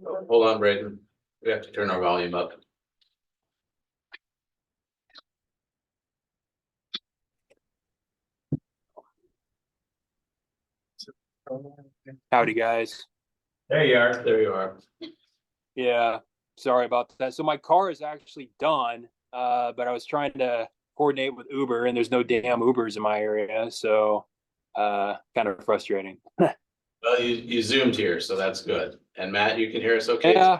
Hold on, Braden. We have to turn our volume up. Howdy, guys. There you are. There you are. Yeah, sorry about that. So my car is actually done, but I was trying to coordinate with Uber, and there's no damn Ubers in my area, so kind of frustrating. Well, you zoomed here, so that's good. And Matt, you can hear us okay? Yeah.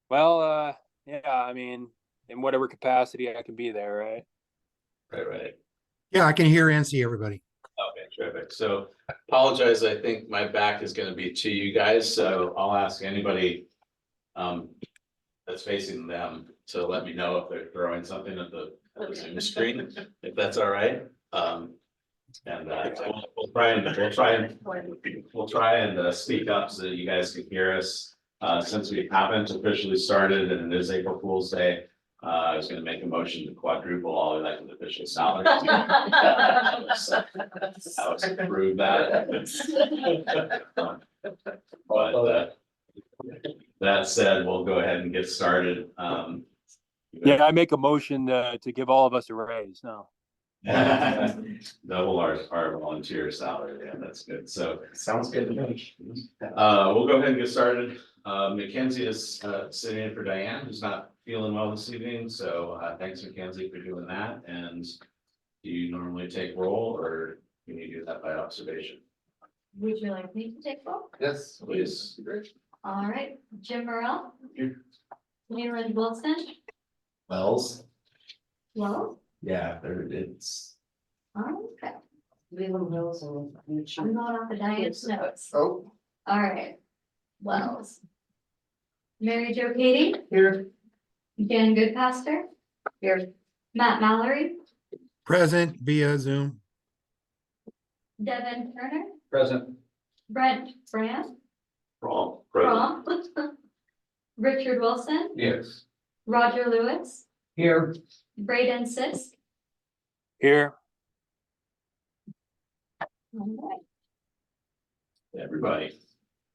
Well, yeah. I mean, in whatever capacity I can be there, right? Right. Yeah, I can hear and see everybody. Okay, terrific. So apologize. I think my back is going to be to you guys, so I'll ask anybody that's facing them to let me know if they're throwing something at the Zoom screen, if that's all right. And we'll try and speak up so that you guys can hear us. Since we haven't officially started and it is April Fool's Day, I was going to make a motion to quadruple all elected official salaries. I was approve that. But that said, we'll go ahead and get started. Yeah, I make a motion to give all of us a raise. No. Double our volunteer salary. Yeah, that's good. So Sounds good to me. we'll go ahead and get started. Mackenzie is sitting in for Diane, who's not feeling well this evening. So thanks, Mackenzie, for doing that. And do you normally take roll, or can you do that by observation? Would you like me to take roll? Yes, Please. All right, Jim Morrell. Here. Leland Wilson. Wells. Well, Yeah, it's. okay. Leland Hills and. I'm going off the Diane's notes. Oh. All right. Wells. Mary Jo Katie. Here. Jan Goodpaster. Here. Matt Mallory. Present via Zoom. Devin Turner. Present. Brent Brand. Wrong. Rom. Richard Wilson. Yes. Roger Lewis. Here. Braden Sisk. Here. All right. Everybody.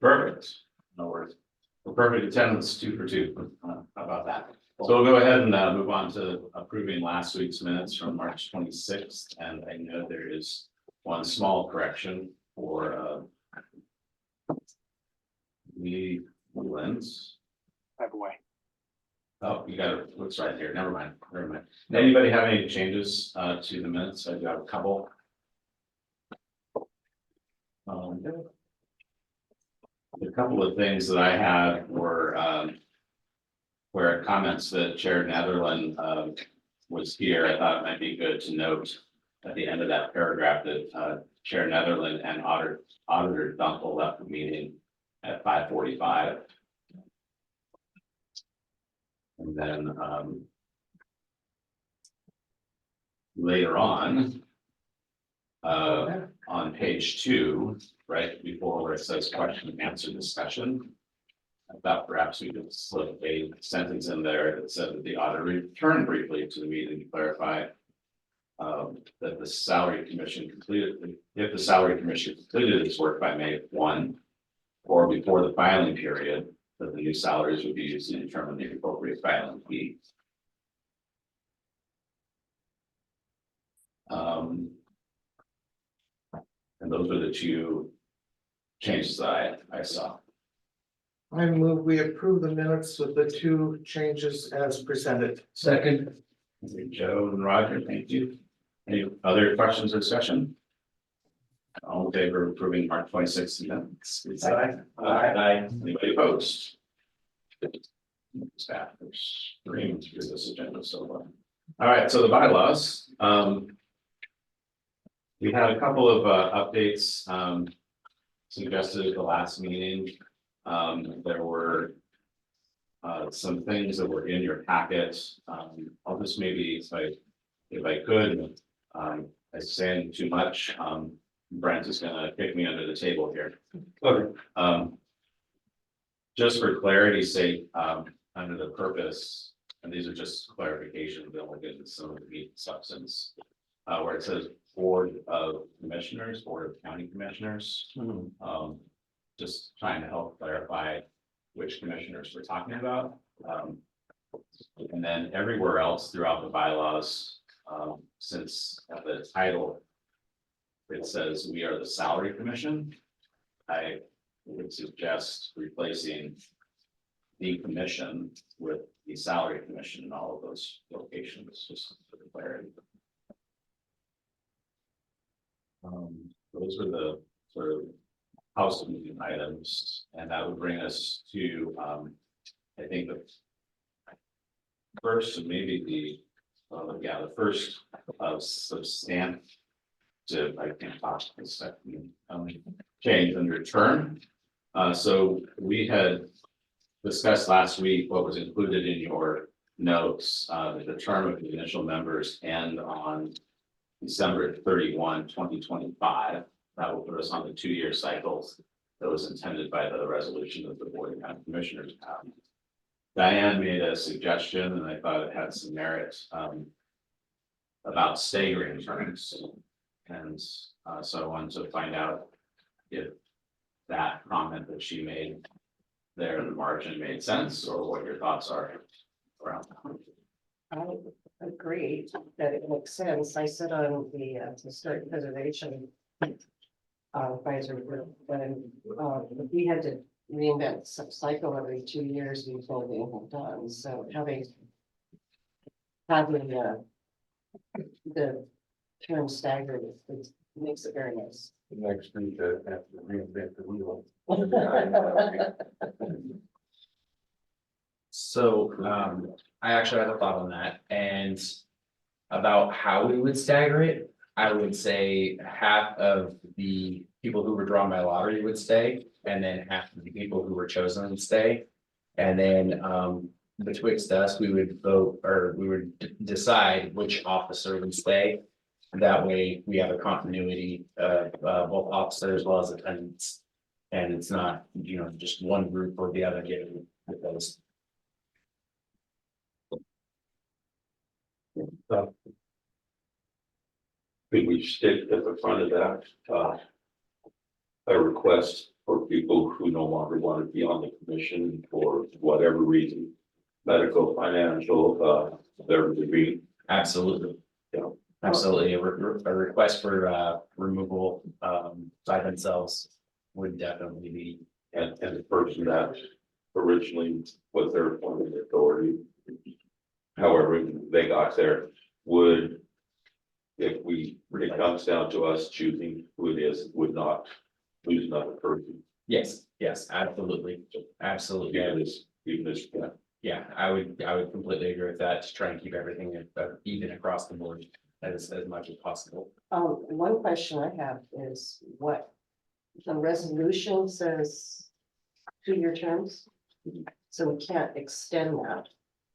Perfect. No worries. Well, perfect attendance, 2 for 2. How about that? So we'll go ahead and move on to approving last week's minutes from March 26th. And I know there is one small correction for Lens. By the way. Oh, you got it. Looks right here. Never mind. Anybody have any changes to the minutes? I do have a couple. A couple of things that I had were where comments that Chair Netherland was here. I thought it might be good to note at the end of that paragraph that Chair Netherland and Auditor Dunkel left the meeting at 5:45. And then later on page 2, right before where it says question and answer discussion, I thought perhaps we could slip a sentence in there that said that the auditor returned briefly to the meeting to clarify that the salary commission completed, if the salary commission completed its work by May 1 or before the filing period, that the new salaries would be used to determine the appropriate filing fee. And those are the 2 changes that I saw. I move we approve the minutes with the 2 changes as presented. Second. Joe and Roger, thank you. Any other questions or discussion? All in favor of approving March 26th minutes? Aye. Anybody opposed? Staff are streaming through this agenda so far. All right, so the bylaws. We had a couple of updates suggested at the last meeting. There were some things that were in your packet. I'll just maybe, if I could, I'm saying too much. Brent is gonna kick me under the table here. Okay. Just for clarity's sake, under the purpose, and these are just clarifications, then we'll get into some of the meat substance. Where it says Board of Commissioners, Board of County Commissioners. Just trying to help clarify which commissioners we're talking about. And then everywhere else throughout the bylaws, since at the title it says we are the salary commission, I would suggest replacing the commission with the salary commission in all of those locations, just for clarity. Those are the sort of housekeeping items, and that would bring us to, I think the first, and maybe the first of substantive, I think, possibly second, change under term. So we had discussed last week what was included in your notes, that the term of the initial members end on December 31, 2025. That will put us on the 2-year cycles that was intended by the resolution that the Board of County Commissioners have. Diane made a suggestion, and I thought it had some merit, about staggering terms. And so I wanted to find out if that comment that she made there in the margin made sense, or what your thoughts are around that. I agree that it makes sense. I sit on the historic preservation advisory group, and we had to reinvent some cycle every 2 years before they were done. So having the term staggered, it makes it very nice. Next week, I have to reinvent the wheel. So, I actually had a thought on that, and about how we would stagger it. I would say half of the people who were drawn by lottery would stay, and then half of the people who were chosen would stay. And then, betwixt us, we would vote, or we would decide which officer would stay. That way, we have a continuity of, both officers as well as attendants. And it's not, just one group or the other getting those. Could we stick at the front of that, a request for people who no longer want to be on the commission for whatever reason, medical, financial, whatever it be. Absolutely. Yeah. Absolutely, a request for removal by themselves would definitely be. And the person that originally was their appointed authority, however they got there, would, if it comes down to us choosing who it is, would not lose another person. Yes, absolutely, absolutely. Even this, Yeah, I would completely agree with that, to try and keep everything even across the board as much as possible. One question I have is what the resolution says 2-year terms. So we can't extend that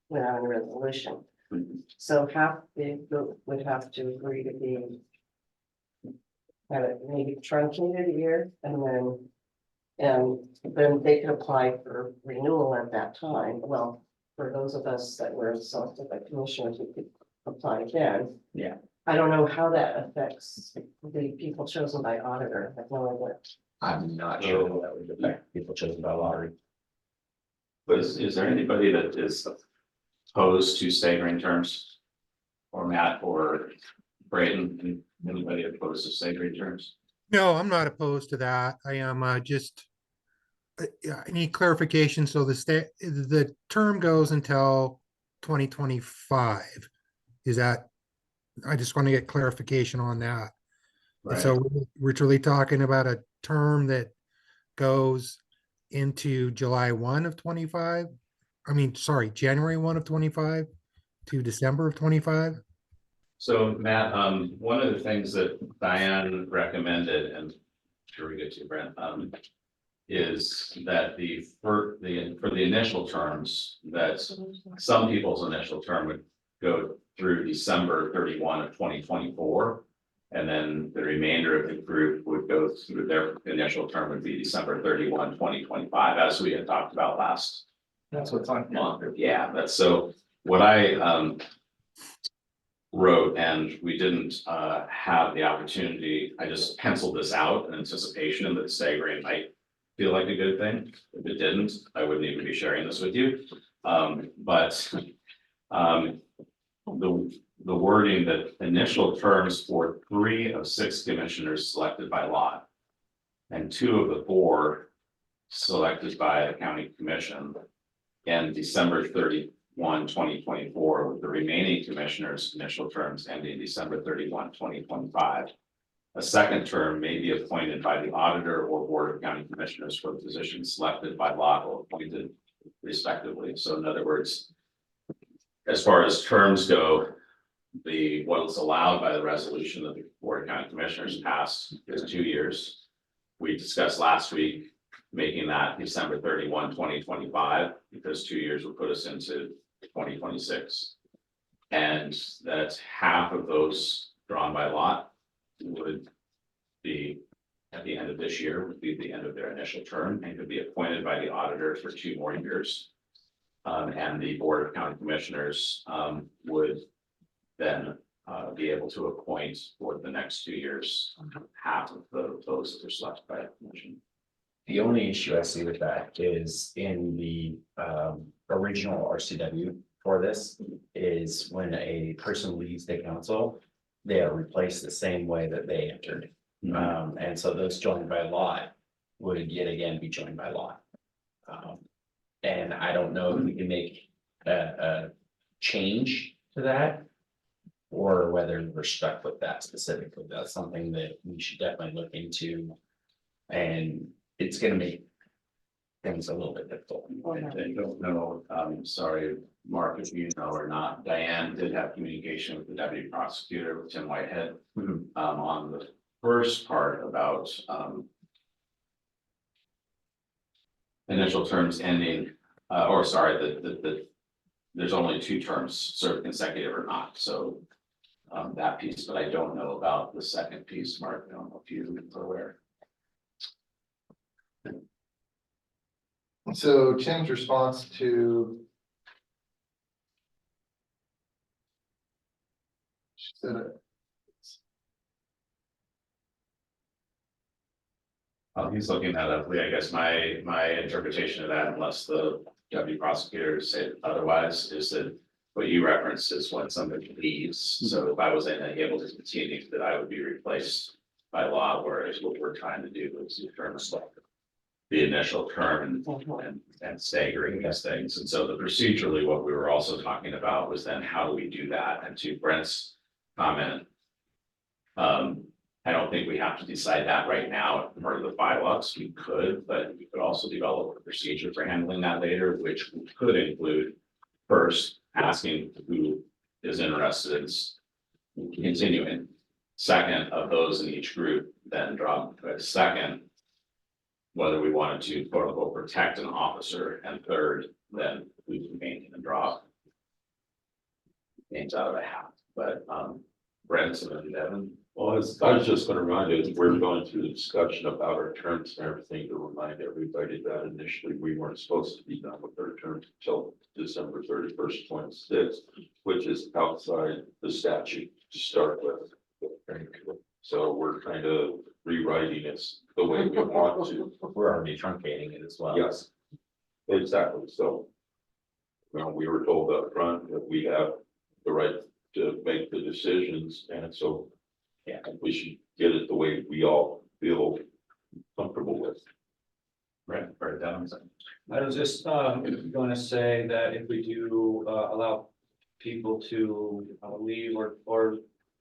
without a resolution. So half the group would have to agree to be have it maybe truncated a year, and then they could apply for renewal at that time. Well, for those of us that were selected by commissioners, we could apply again. Yeah. I don't know how that affects the people chosen by auditor. I have no idea. I'm not sure how that would affect people chosen by lottery. But is there anybody that is opposed to staggering terms? Or Matt or Braden, anybody opposed to staggering terms? No, I'm not opposed to that. I am just. Yeah, I need clarification. So the term goes until 2025. Is that? I just want to get clarification on that. And Right. so we're truly talking about a term that goes into July 1 of 25. I mean, sorry, January 1 of 25 to December of 25. So Matt, one of the things that Diane recommended, and sure we get to Brent, is that for the initial terms, that some people's initial term would go through December 31 of 2024. And then the remainder of the group would go through their initial term would be December 31, 2025, as we had talked about last. That's what's on. Month. Yeah, that's so what I wrote, and we didn't have the opportunity. I just penciled this out in anticipation that staggering might feel like a good thing. If it didn't, I wouldn't even be sharing this with you. But the wording that initial terms for 3 of 6 commissioners selected by lot and 2 of the 4 selected by the county commission and December 31, 2024, with the remaining commissioners' initial terms ending December 31, 2025. A second term may be appointed by the auditor or board of county commissioners for the position selected by lot or appointed respectively. So in other words, as far as terms go, what was allowed by the resolution that the board of county commissioners passed is 2 years. We discussed last week making that December 31, 2025, because 2 years would put us into 2026. And that half of those drawn by lot would be at the end of this year, would be the end of their initial term and could be appointed by the auditor for 2 more years. And the board of county commissioners would then be able to appoint for the next 2 years, half of those that are selected by the commission. The only issue I see with that is in the original RCW for this is when a person leaves the council, they are replaced the same way that they entered. And so those joined by lot would yet again be joined by lot. And I don't know if we can make a change to that. Or whether we're stuck with that specifically. That's something that we should definitely look into. And it's gonna make things a little bit difficult. I don't know, sorry, Mark, if you know or not, Diane did have communication with the deputy prosecutor, Tim Whitehead, on the first part about, initial terms ending, or sorry, there's only 2 terms, served consecutive or not, so that piece, but I don't know about the second piece, Mark, I don't know if you are aware. So Tim's response to. She said it. He's looking that up, I guess my interpretation of that, unless the deputy prosecutors say otherwise, is that what you referenced is when somebody leaves, so if I was able to continue, that I would be replaced by law, whereas what we're trying to do is determine the initial term and staggering these things, and so the procedurally, what we were also talking about was then how do we do that, and to Brent's comment, I don't think we have to decide that right now, part of the bylaws, we could, but we could also develop a procedure for handling that later, which could include first, asking who is interested in continuing. Second, of those in each group, then drop a second, whether we wanted to quote unquote protect an officer, and third, then we can maintain and drop names out of a hat, but Brent and Devin. Well, I was just gonna remind you, we're going through the discussion about our terms and everything to remind everybody that initially we weren't supposed to be done with our terms until December 31st, 26, which is outside the statute to start with. So we're kind of rewriting it the way we want to. We're already truncating it as well. Yes, exactly. So, well, we were told up front that we have the right to make the decisions, and so yeah, we should get it the way we all feel comfortable with. Right, or Devin. I was just going to say that if we do allow people to leave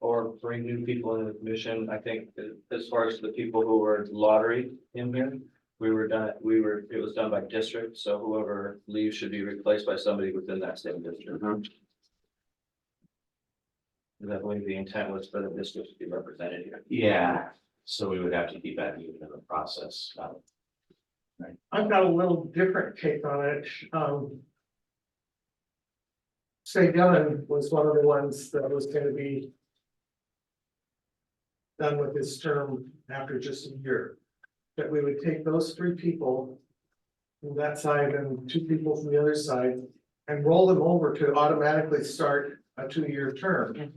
or bring new people into the commission, I think that as far as the people who were lottery in here, it was done by district, so whoever leaves should be replaced by somebody within that same district. That way the intent was for the district to be represented here. Yeah, so we would have to keep that even in the process. I've got a little different take on it. Say Dylan was one of the ones that was gonna be done with his term after just a year. That we would take those 3 people from that side and 2 people from the other side and roll them over to automatically start a 2-year term.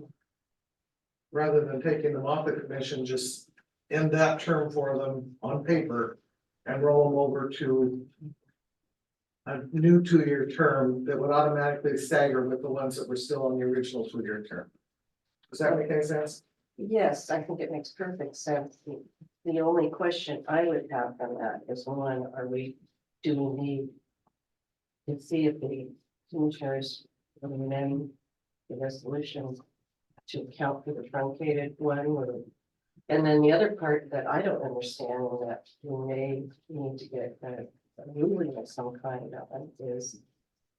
Rather than taking them off the commission, just end that term for them on paper and roll them over to a new 2-year term that would automatically stagger with the ones that were still on the original 2-year term. Does that make any sense? Yes, I think it makes perfect sense. The only question I would have from that is one, do we need to see if the commissioners will amend the resolution to account for the truncated one or, and then the other part that I don't understand and that we may need to get a ruling of some kind of is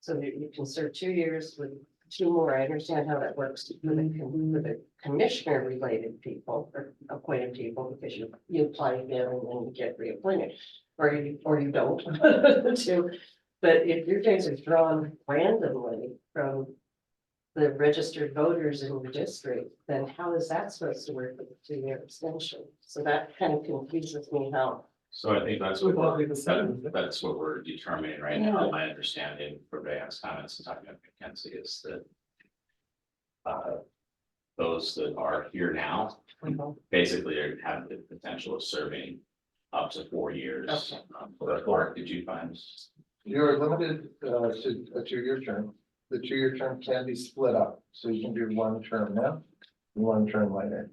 so that you can serve 2 years with 2 more. I understand how that works for the commissioner related people or appointed people because you apply again and then you get reappointed or you don't too. But if your guys are drawn randomly from the registered voters in the district, then how is that supposed to work with the 2-year extension? So that kind of confuses me how. So I think that's Would what not be the same. that's what we're determining right now. My understanding for Diane's comments and talking about Mackenzie is that those that are here now basically have the potential of serving up to 4 years. Okay. But Mark, did you find? You're limited to a 2-year term. The 2-year term can be split up, so you can do 1 term now and 1 term later.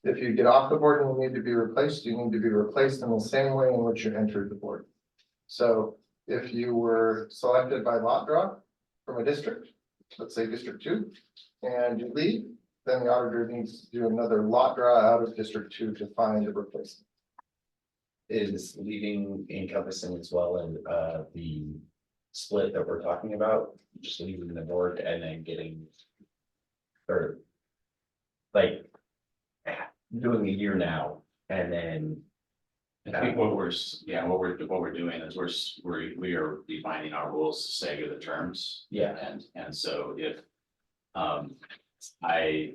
If you get off the board and you need to be replaced, you need to be replaced in the same way in which you entered the board. So if you were selected by lot draw from a district, let's say District 2, and you leave, then the auditor needs to do another lot draw out of District 2 to find a replacement. Is leaving encompassing as well and the split that we're talking about, just leaving the board and then getting. Or. Like. Doing a year now and then. I think what we're doing is we are defining our rules to stagger the terms. Yeah. And so if I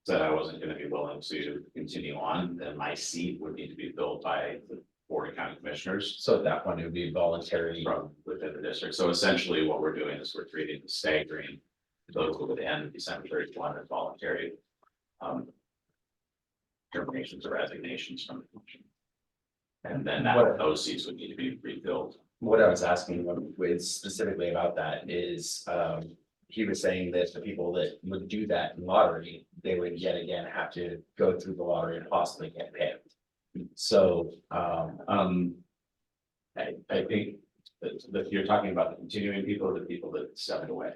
said I wasn't gonna be willing to continue on, then my seat would need to be filled by the Board of County Commissioners So at that point, it would be voluntary. from within the district. So essentially what we're doing is we're treating the staggering those who would end December 31 as voluntary terminations or resignations from the commission. And then those seats would need to be refilled. What I was asking was specifically about that is, he was saying that the people that would do that in lottery, they would yet again have to go through the lottery and possibly get picked. So, I think that you're talking about the continuing people, or the people that stepped away.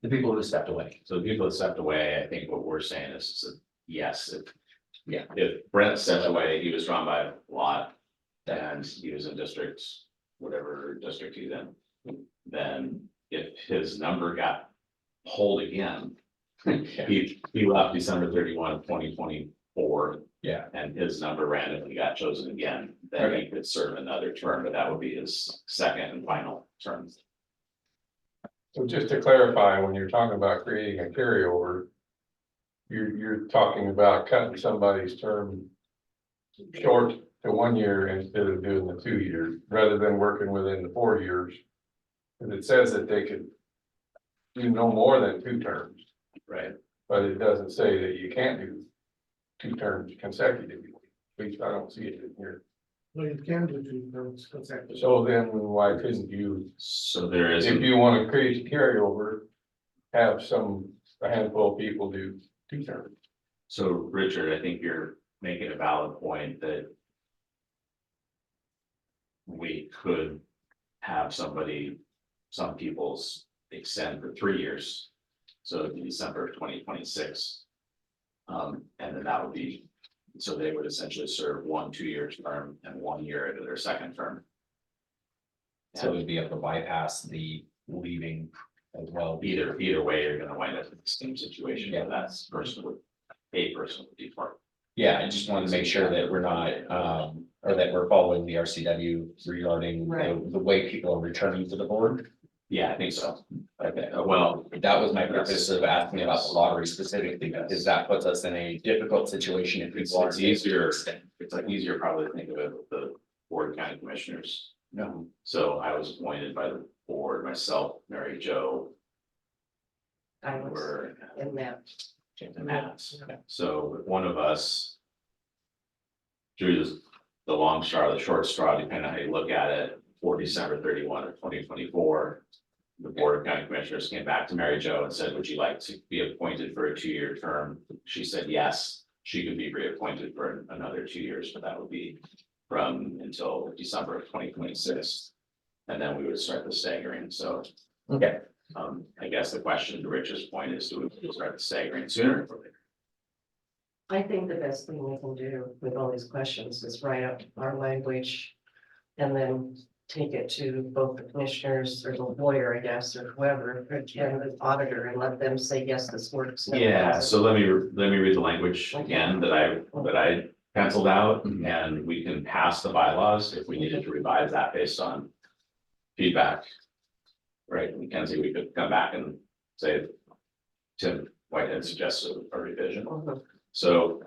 the people who stepped away. So the people that stepped away, I think what we're saying is that yes, if Brent stepped away, he was drawn by a lot. And he was in district, whatever district he's in, then if his number got pulled again. He left December 31, 2024. Yeah. And his number randomly got chosen again, then he could serve another term, but that would be his second and final term. So just to clarify, when you're talking about creating a carryover, you're talking about cutting somebody's term short to 1 year instead of doing the 2 years, rather than working within the 4 years. And it says that they could do no more than 2 terms, Right. but it doesn't say that you can't do 2 terms consecutively. At least I don't see it in here. No, you can do 2 terms consecutive. So then why couldn't you, So there is. if you want to create a carryover, have a handful of people do 2 terms? So Richard, I think you're making a valid point that. We could have some people's extend for 3 years. So it'd be December of 2026. And then that would be, so they would essentially serve 1 2-year term and 1 year into their second term. So we'd be able to bypass the leaving as well. Either way, you're gonna wind up in the same situation, and that's a person would depart. Yeah, I just wanted to make sure that we're not, or that we're following the RCW regarding the way people are returning to the board. Yeah, I think so. Okay, well, That was my purpose of asking about the lottery specifically, because that puts us in a difficult situation if it's people are. easier, it's like easier probably to think of it with the Board of County Commissioners. No. So I was appointed by the board, myself, Mary Jo. I was Were in that. and Matt. So if one of us. Drew, the long straw, or the short straw, depending on how you look at it, for December 31 of 2024. The Board of County Commissioners came back to Mary Jo and said, would you like to be appointed for a 2-year term? She said, yes, she could be reappointed for another 2 years, but that would be from until December of 2026. And then we would start the staggering, so. Okay. I guess the question to Rich's point is, do we start the staggering sooner or later? I think the best thing we can do with all these questions is write up our language. And then take it to both the commissioners or the lawyer, I guess, or whoever, and the auditor, and let them say, yes, this works. no, it Yeah, doesn't. so let me read the language again that I penciled out, and we can pass the bylaws if we needed to revise that based on feedback. Right, Mackenzie, we could come back and say, Tim Whitehead suggested a revision. Mhm. So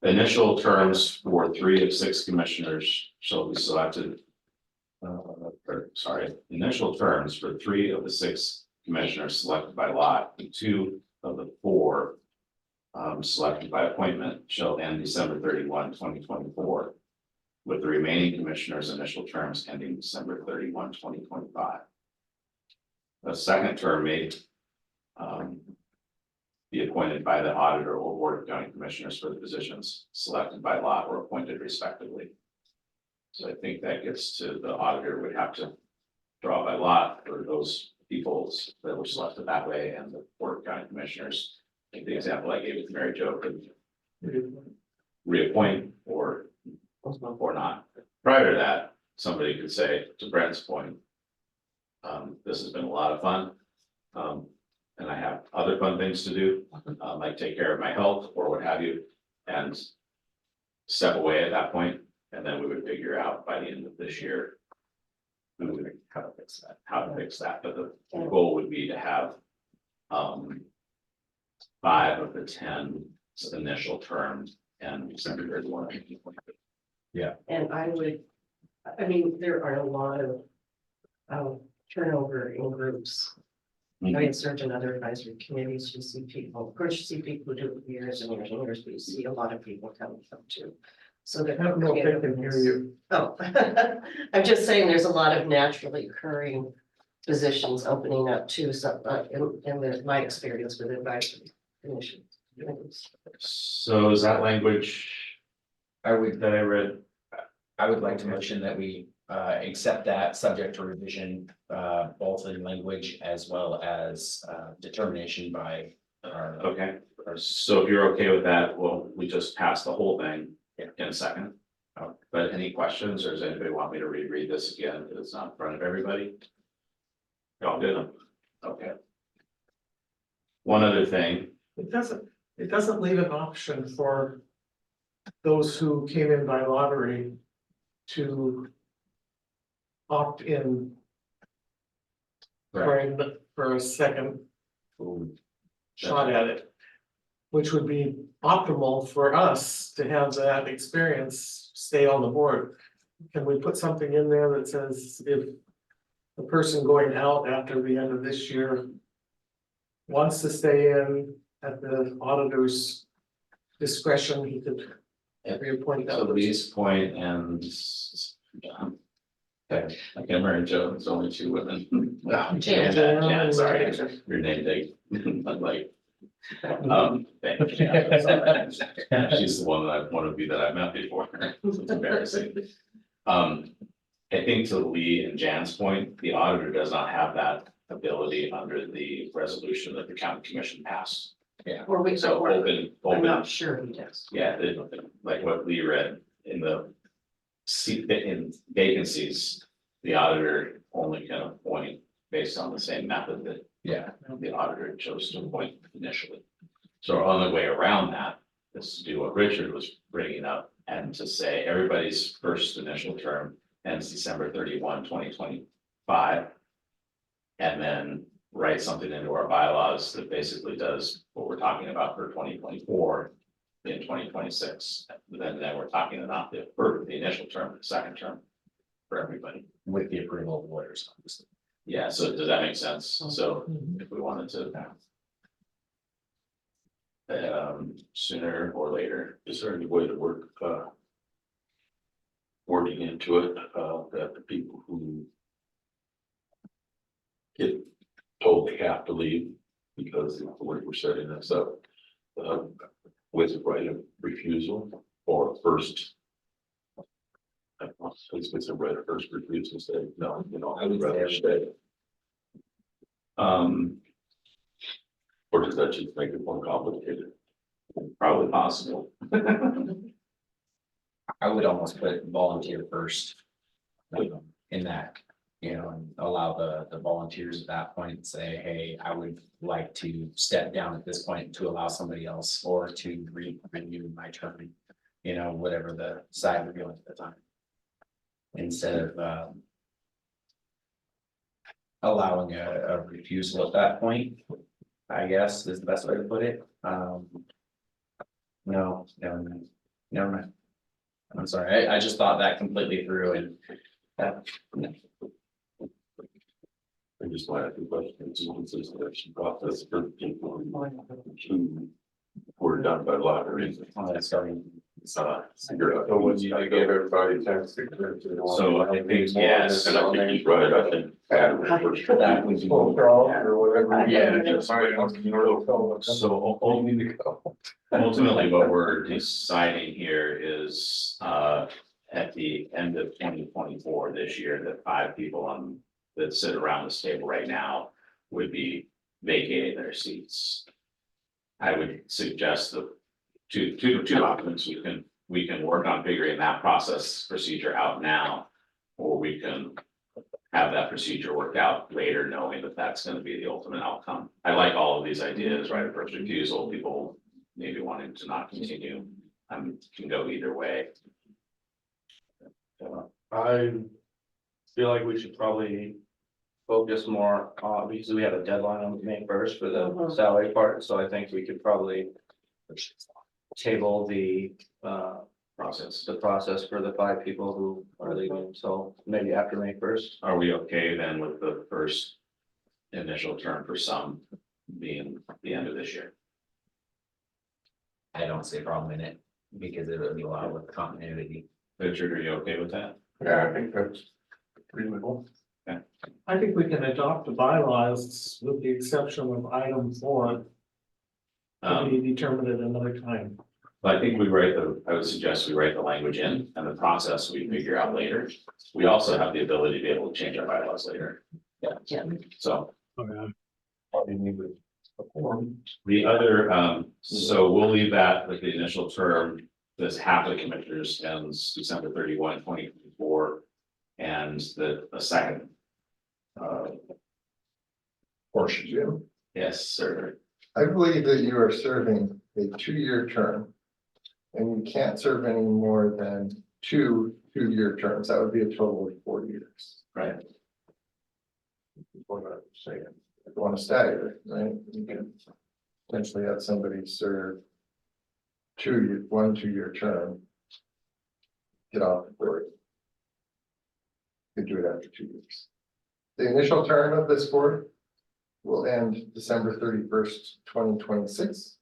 initial terms for 3 of 6 commissioners shall be selected. Initial terms for 3 of the 6 commissioners selected by lot, and 2 of the 4 selected by appointment shall end December 31, 2024, with the remaining commissioners' initial terms ending December 31, 2025. A second term may be appointed by the auditor or Board of County Commissioners for the positions selected by lot or appointed respectively. So I think that gets to the auditor would have to draw by lot for those people that were selected that way, and the Board of County Commissioners, like the example I gave with Mary Jo, could reappoint or not. Prior to that, somebody could say, to Brent's point, this has been a lot of fun. And I have other fun things to do, like take care of my health or what have you, and step away at that point, and then we would figure out by the end of this year how to fix that, but the goal would be to have 5 of the 10 initial terms and December 31. And I mean, there are a lot of turnover in groups. I served in other advisory committees, you see people, of course, you see people who do it for years and years and years, but you see a lot of people coming from too. So that. I don't know if they can hear you. Oh, I'm just saying there's a lot of naturally occurring positions opening up too, so my experience with advisory commissions. So is that language I would, that I read? I would like to motion that we accept that subject to revision, both in language as well as determination by. Okay, so if you're okay with that, well, we just passed the whole thing in a second. But any questions, or does anybody want me to reread this again, because it's not in front of everybody? Y'all good? Okay. One other thing, It doesn't leave an option for those who came in by lottery to opt in for a second shot at it, which would be optimal for us to have that experience stay on the board. Can we put something in there that says if the person going out after the end of this year wants to stay in at the auditor's discretion, he could reappoint to others? Lee's point, and okay, I can't remember, Joe, it's only 2 women. Jan, sorry, your name tag, but like. Thank you, Jan. She's the one that I've met before. It's embarrassing. I think to Lee and Jan's point, the auditor does not have that ability under the resolution that the county commission passed. Yeah. Or we, So I'm open, not sure he does. yeah, like what Lee read in the seat, in vacancies, the auditor only can appoint based on the same method that the auditor chose to appoint initially. So our only way around that is to do what Richard was bringing up, and to say everybody's first initial term ends December 31, 2025. And then write something into our bylaws that basically does what we're talking about for 2024 in 2026. Then we're talking about the initial term, the second term for everybody. With the approval of lawyers, obviously. Yeah, so does that make sense? So if we wanted to sooner or later, Is there any way to work wording into it, that the people who get told they have to leave because of the way we're setting this up, with a right of refusal or first. I don't know, it's a right of first refusal, say, no, I would rather stay. Or does that just make it more complicated? Probably possible. I would almost put volunteer first. In that, and allow the volunteers at that point say, hey, I would like to step down at this point to allow somebody else or to renew my term. Whatever the side we're going at the time. Instead of allowing a refusal at that point, I guess is the best way to put it. No, never mind. I'm sorry, I just thought that completely through and that. I just want to ask a question, consideration process for people who were done by lottery. That's starting. Figure out. So when you give everybody 10 signatures. So I think, yes, And I think he's right, I think. That was Full draw or whatever. Yeah, just. So ultimately, what we're deciding here is, at the end of 2024, this year, that 5 people that sit around this table right now would be vacating their seats. I would suggest the two options. We can work on figuring that procedure out now, or we can have that procedure worked out later, knowing that that's going to be the ultimate outcome. I like all of these ideas, right? of First refusal, people maybe wanting to not continue, can go either way. I feel like we should probably focus more on, because we have a deadline on May 1st for the salary part, so I think we could probably table the process for the 5 people who are leaving, so maybe after May 1st. Are we okay then with the first initial term for some being the end of this year? I don't see a problem in it because it would be a lot with continuity. Richard, are you okay with that? Yeah, I think that's reasonable. I think we can adopt the bylaws with the exception of item 4 to be determined at another time. I think I would suggest we write the language in and the process we figure out later. We also have the ability to be able to change our bylaws later. Yeah. So Probably need to perform. the other, so we'll leave that with the initial term, this half of the commissioners ends December 31, 2024. And the second. Portion, Jim. Yes, sir. I believe that you are serving a 2-year term. And you can't serve any more than 2 2-year terms. That would be a total of 4 years. Right. What I'm saying, if you want to stagger, right? You can potentially have somebody serve 1 2-year term. Get off the board. You do it after 2 years. The initial term of this board will end December 31st, 2026.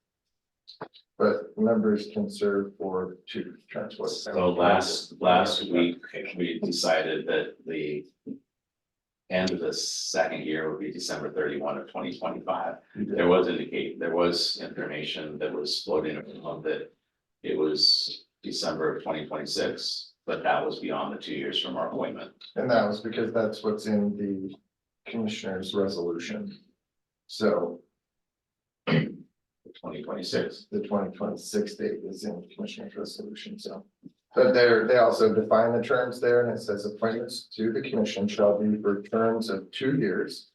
But members can serve for 2 terms. So last week, we decided that the end of the second year would be December 31 of 2025. There was information that was floating around that it was December of 2026, but that was beyond the 2 years from our appointment. And that was because that's what's in the commissioner's resolution. So 2026. the 2026 date is in the commissioner's resolution, so. But they also define the terms there, and it says appointments to the commission shall be for terms of 2 years.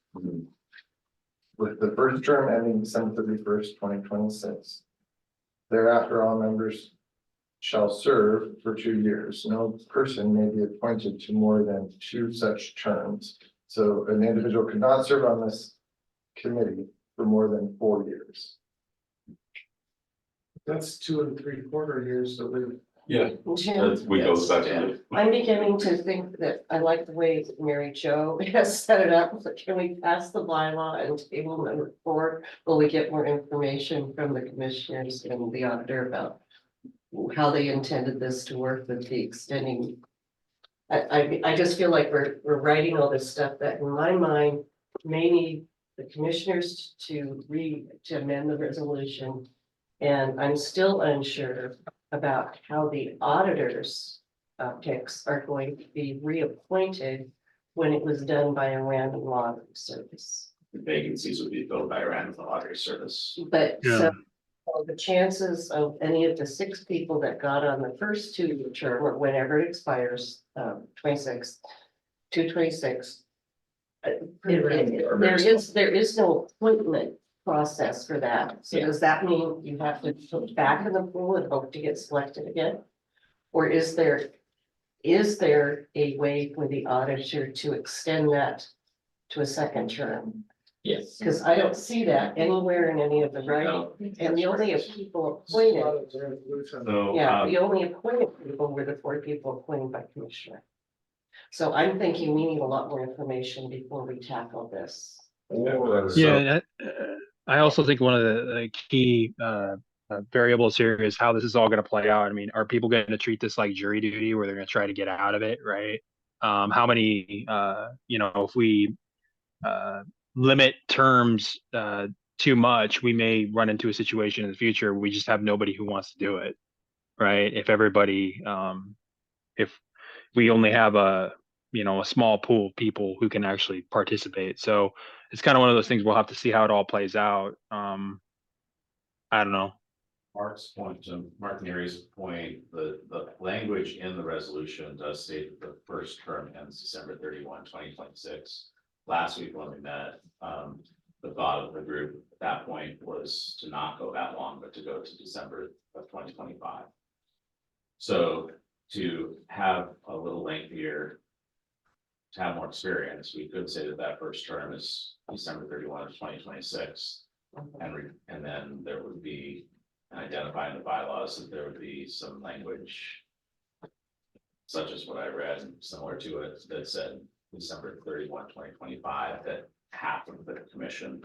With the first term ending December 31st, 2026. Thereafter, all members shall serve for 2 years. No person may be appointed to more than 2 such terms. So an individual could not serve on this committee for more than 4 years. That's 2 3/4 years that we. Yeah. Jim, We go back to. I'm beginning to think that I like the way that Mary Jo has set it up. So can we pass the bylaw and table number 4? Will we get more information from the commissioners and the auditor about how they intended this to work with the extending I just feel like we're writing all this stuff that in my mind may need the commissioners to amend the resolution. And I'm still unsure about how the auditors picks are going to be reappointed when it was done by a random lottery service. The vacancies would be filled by a random lottery service. But Yeah. so the chances of any of the 6 people that got on the first 2-year term or whenever it expires, 26, 226. There is no appointment process for that. So does that mean you have to put back in the pool and hope to get selected again? Or is there a way for the auditor to extend that to a second term? Yes. Because I don't see that anywhere in any of the writing. And the only people appointed, So, yeah, the only appointed people were the 4 people appointed by commissioner. So I'm thinking we need a lot more information before we tackle this. Yeah, I also think one of the key variables here is how this is all going to play out. I mean, are people going to treat this like jury duty where they're going to try to get out of it, right? How many, if we limit terms too much, we may run into a situation in the future where we just have nobody who wants to do it, right? If everybody, if we only have a small pool of people who can actually participate. So it's kind of one of those things we'll have to see how it all plays out. I don't know. Mark's point, to Mark Neary's point, the language in the resolution does state that the first term ends December 31, 2026. Last week when we met, the thought of the group at that point was to not go that long, but to go to December of 2025. So to have a little lengthier, to have more experience, we could say that first term is December 31 of 2026. And then there would be, identifying the bylaws, that there would be some language such as what I read, similar to it, that said December 31, 2025, that half of the commission,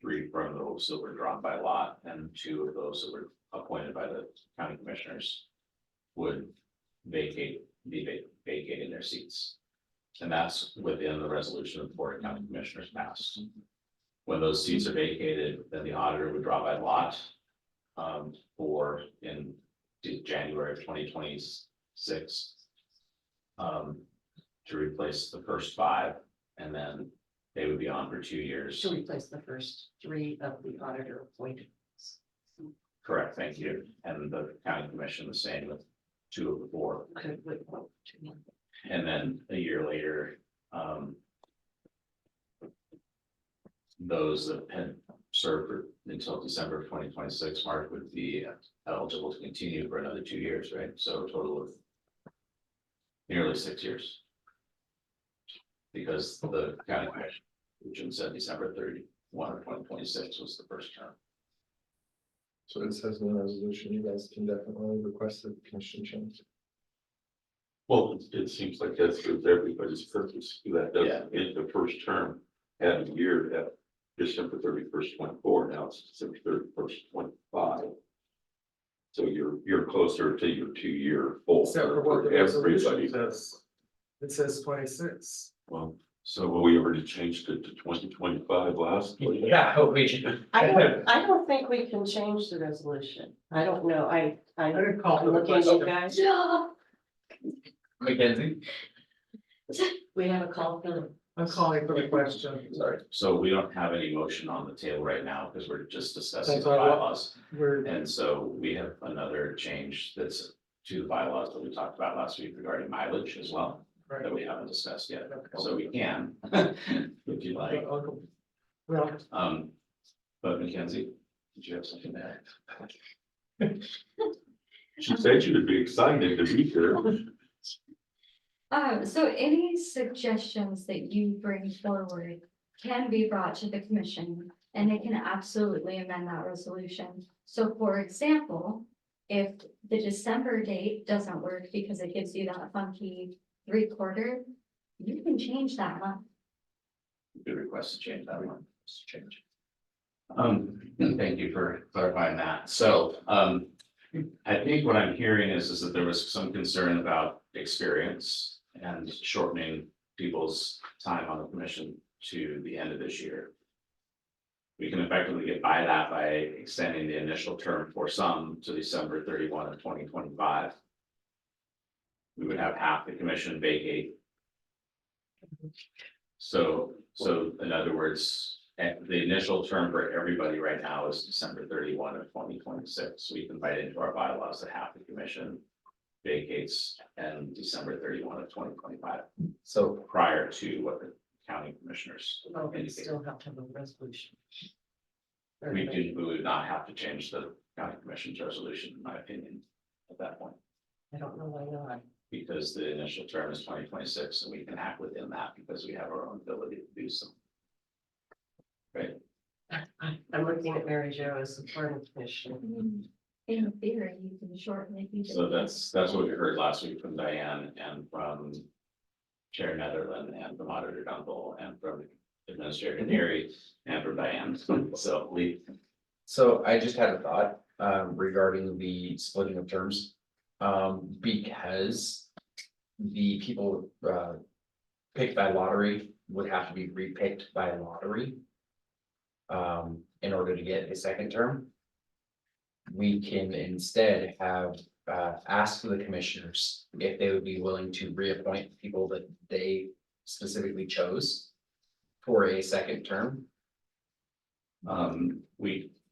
3 from those that were drawn by lot, and 2 of those that were appointed by the county commissioners would be vacating their seats. And that's within the resolution of the Board of County Commissioners passed. When those seats are vacated, then the auditor would draw by lot for in January of 2026 to replace the first 5, and then they would be on for 2 years. To replace the first 3 of the auditor appointed. Correct, thank you. And the county commission the same with 2 of the 4. Could we vote to- And then a year later, those that had served until December of 2026, Mark would be eligible to continue for another 2 years, right? So a total of nearly 6 years. Because the county commission said December 31 of 2026 was the first term. So it says in the resolution, you guys can definitely request the commission change. Well, it seems like that's for everybody's purpose, that doesn't in the first term, had a year at December 31st, 24, now it's December 31st, 25. So you're closer to your 2-year full Except for term what for the resolution everybody. says. It says 26. Well, so we already changed it to 2025 last. Yeah, I don't think we can change the resolution. I don't know. I didn't call I'm for the looking at you question. guys. Mackenzie? We have a call for them. I'm calling for the question. Sorry, so we don't have any motion on the table right now because we're just discussing That's the all right. bylaws. We're, And so we have another change that's to the bylaws that we talked about last week regarding mileage as well, that we haven't discussed yet. So we can, if you like. well, But Mackenzie, did you have something to add? She said you would be excited to be here. So any suggestions that you bring forward can be brought to the commission and they can absolutely amend that resolution. So for example, if the December date doesn't work because it gives you that funky 3/4, you can change that month. Good request to change that one. Change. Thank you for clarifying that. So, I think what I'm hearing is that there was some concern about experience and shortening people's time on the commission to the end of this year. We can effectively get by that by extending the initial term for some to December 31 of 2025. We would have half the commission vacate. So in other words, the initial term for everybody right now is December 31 of 2026. We can write into our bylaws that half the commission vacates and December 31 of 2025. So prior to what the county commissioners Well, we indicate. still have to have a resolution. We would not have to change the county commission's resolution, in my opinion, at that point. I don't know why not. Because the initial term is 2026 and we can act within that because we have our own ability to do so. Right, I'm looking at Mary Jo as the planning commission. In theory, you can shorten it. so that's what we heard last week from Diane and from Chair Netherland and from Auditor Dunkel and from Administrator Neary and from Diane, so Lee. So I just had a thought regarding the splitting of terms. Because the people picked by lottery would have to be repicked by lottery. In order to get a second term. We can instead have asked the commissioners if they would be willing to reappoint people that they specifically chose for a second term.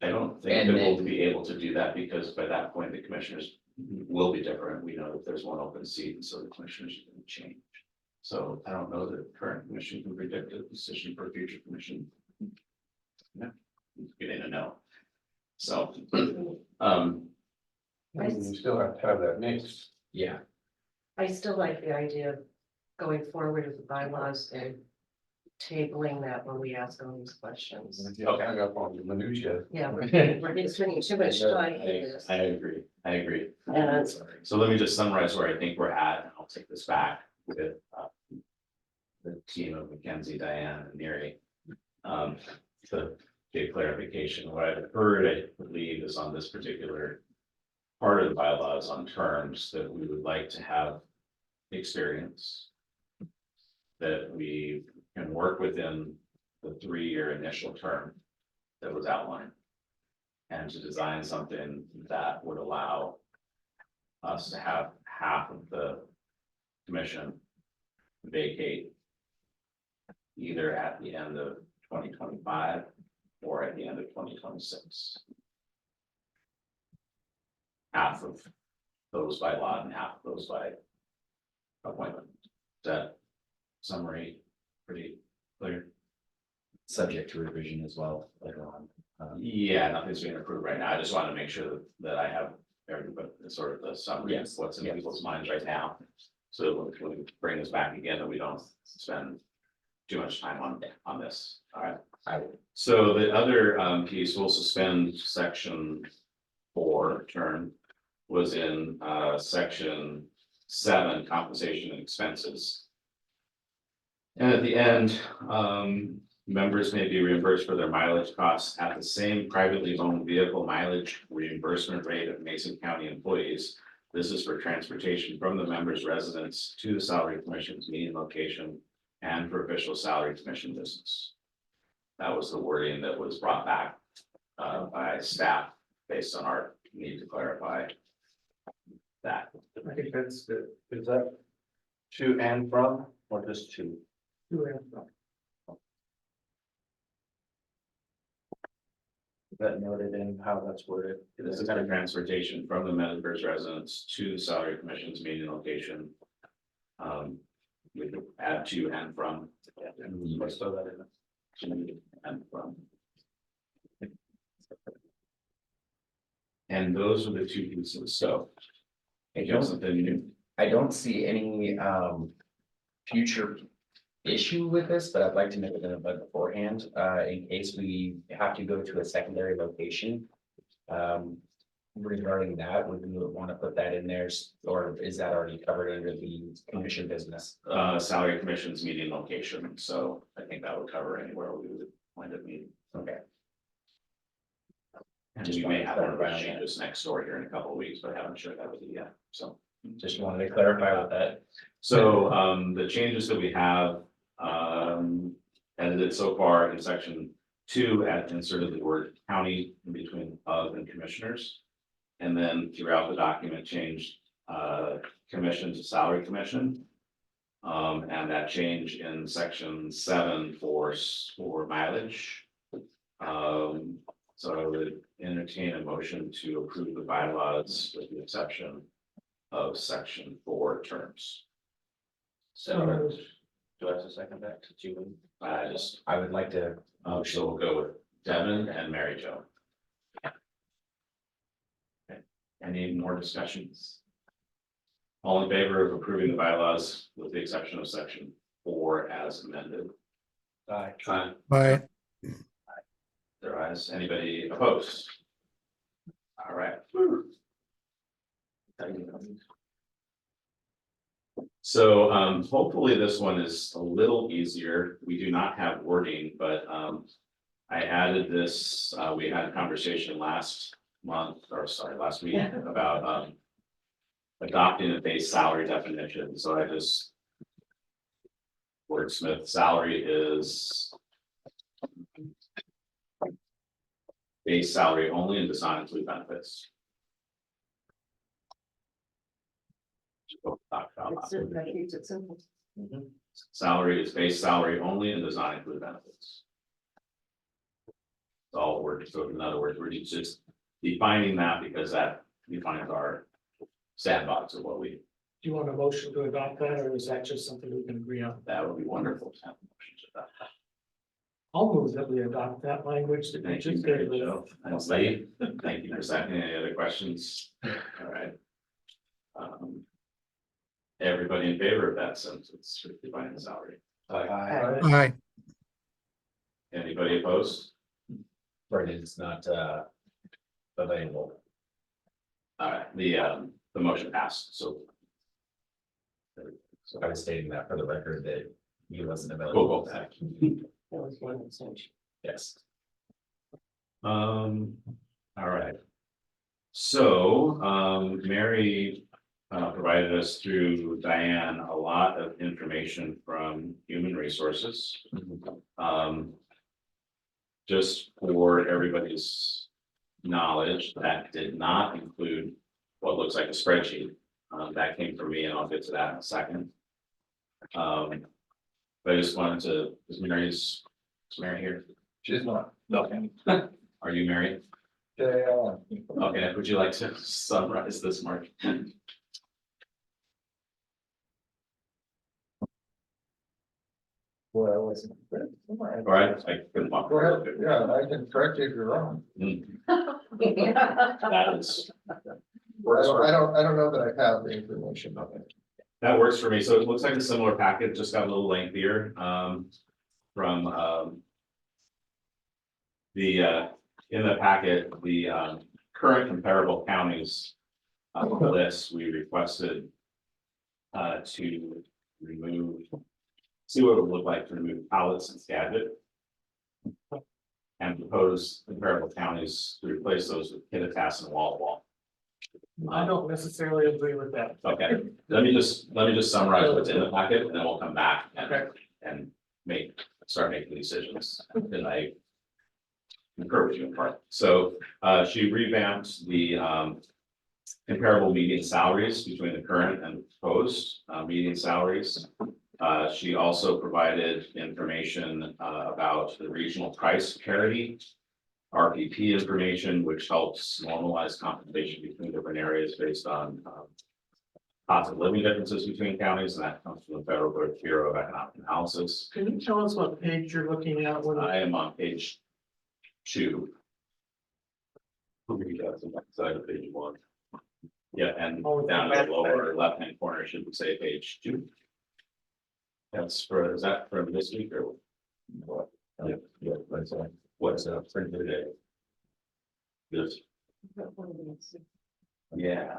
I don't think And that we'll then- be able to do that because by that point, the commissioners will be different. We know that there's one open seat, and so the commissioners are going to change. So I don't know that the current commission can predict a decision for a future commission. No, get in a no. So, You still have to have that mix. Yeah, I still like the idea of going forward with the bylaws and tabling that when we ask all these questions. If you hang up on the minutia. Yeah, we're spending too much time in this. I agree, And So let me just summarize where I think we're at, and I'll take this back with the team of Mackenzie, Diane, and Neary. To get clarification, what I've heard, I believe, is on this particular part of the bylaws on terms that we would like to have experience. That we can work within the 3-year initial term that was outlined. And to design something that would allow us to have half of the commission vacate either at the end of 2025 or at the end of 2026. Half of those by lot and half of those by appointment. Is that summary pretty clear? subject to revision as well later on. Yeah, nothing's being approved right now. I just want to make sure that I have everybody, sort of the summary of Yes, what's in yes. people's minds right now. So when we bring this back again, that we don't spend too much time on this. All right. So the other piece, we'll suspend section 4 term was in section 7, compensation and expenses. And at the end, members may be reimbursed for their mileage costs at the same privately owned vehicle mileage reimbursement rate of Mason County employees. This is for transportation from the members' residence to the salary commission's meeting location and for official salary commission business. That was the wording that was brought back by staff based on our need to clarify that. I think that's good. Is that to and from or just to? That noted in how that's worded. This is kind of transportation from the members' residence to the salary commission's meeting location. We could add to and from. Let's throw that in. To and from. And those are the two pieces, so. I You have don't, something new? I don't see any future issue with this, but I'd like to nip it in the bud beforehand, in case we have to go to a secondary location. Regarding that, would we want to put that in there, or is that already covered under the commission business? Salary commission's meeting location, so I think that would cover anywhere we would wind up meeting. Okay. And we may have one of our changes next door here in a couple of weeks, but I haven't shared that with you yet, so. Just wanted to clarify with that. So, the changes that we have, edited so far in section 2, add inserted the word county in between of and commissioners. And then throughout the document, changed, commission to salary commission. And that change in section 7 for mileage. So I would entertain a motion to approve the bylaws with the exception of section 4 terms. So, do I have to second that to you? I would like to, So we'll go with Devin and Mary Jo. Okay. Any more discussions? All in favor of approving the bylaws with the exception of section 4 as amended? Aye. Bye. Their eyes, anybody opposed? All right. So hopefully this one is a little easier. We do not have wording, but I added this, we had a conversation last week about adopting a base salary definition, so I just wordsmith salary is base salary only and does not include benefits. Talk about It's that. that keeps it simple. Salary is base salary only and does not include benefits. It's all words, so in other words, we're just defining that because that defines our sandbox of what we, Do you want a motion to adopt that, or is that just something we can agree on? that would be wonderful to have motions about that. I'll move that we adopt that language that you Thank you, just Mary gave. Jo. And Lee, thank you for seconding. Any other questions? All right. Everybody in favor of that since it's defining the salary? Aye. Aye. Anybody opposed? Right, it's not, available. All right, the motion passed, so. So I was stating that for the record that he wasn't Cool, available. cool. That was one extension. Yes. All right. So, Mary provided us through Diane a lot of information from human resources. Just for everybody's knowledge, that did not include what looks like a spreadsheet. That came from me, and I'll get to that in a second. But I just wanted to, is Mary here? She's not. Okay. Are you married? Yeah. Okay, would you like to summarize this, Mark? Well, I wasn't. All right, I couldn't walk. Go ahead, yeah, I can correct you if you're wrong. That is, I don't know that I have the information of it. that works for me. So it looks like a similar packet, just got a little lengthier, from, in the packet, the, current comparable counties. List, we requested, to remove, see what it would look like to remove Powlett and Skagit. And propose comparable counties to replace those with Kittitas and Walla Walla. I don't necessarily agree with that. Okay, let me just summarize what's in the packet, and then we'll come back Okay. and start making decisions. And I concur with you in part. So, she revamped the, comparable median salaries between the current and proposed, median salaries. She also provided information, about the regional price parity. RPP information, which helps normalize compensation between different areas based on, cost of living differences between counties, and that comes from the Federal Bureau of Economic Analysis. Can you tell us what page you're looking at when I am on page 2. Maybe that's on the side of page 1. Yeah, and Oh, down in that's the lower left-hand corner should say page 2. That's for, is that from this week or what? Yeah, what's up for today? This, yeah,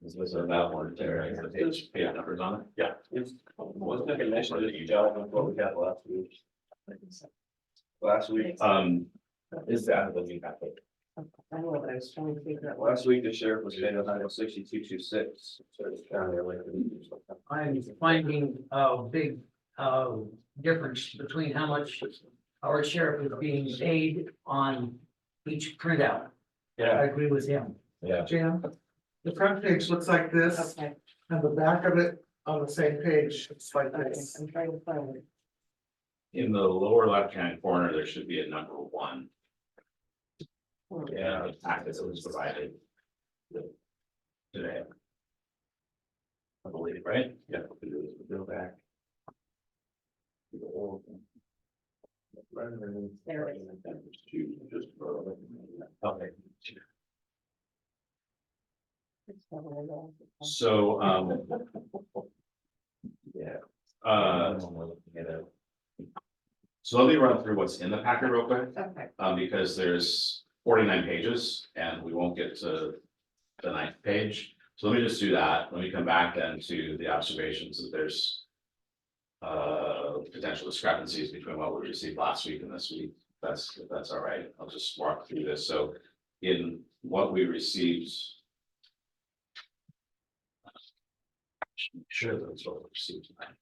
this was about one there, the page numbers on it, yeah. Wasn't it mentioned that you dealt with what we had last week? Last week, Is that the new packet? I don't know, but I was trying to figure out. Last week, the sheriff was paying 162.26, so it's county elected. I'm finding a big difference between how much our sheriff is being paid on each printout. I Yeah, agree with him. yeah. Jim, the front page looks like this, Okay, and the back of it on the same page, it's like okay, this. I'm trying to find it. In the lower left-hand corner, there should be a number 1. Yeah, the packet that was provided today. I believe, right? Yeah. Go back. There it is. Okay. It's probably wrong. So, yeah, so let me run through what's in the packet real quick, Okay, because there's 49 pages and we won't get to the 9th page. So let me just do that. Let me come back then to the observations that there's potential discrepancies between what we received last week and this week. If that's all right. I'll just walk through this. So in what we received. Sure, that's what we received tonight.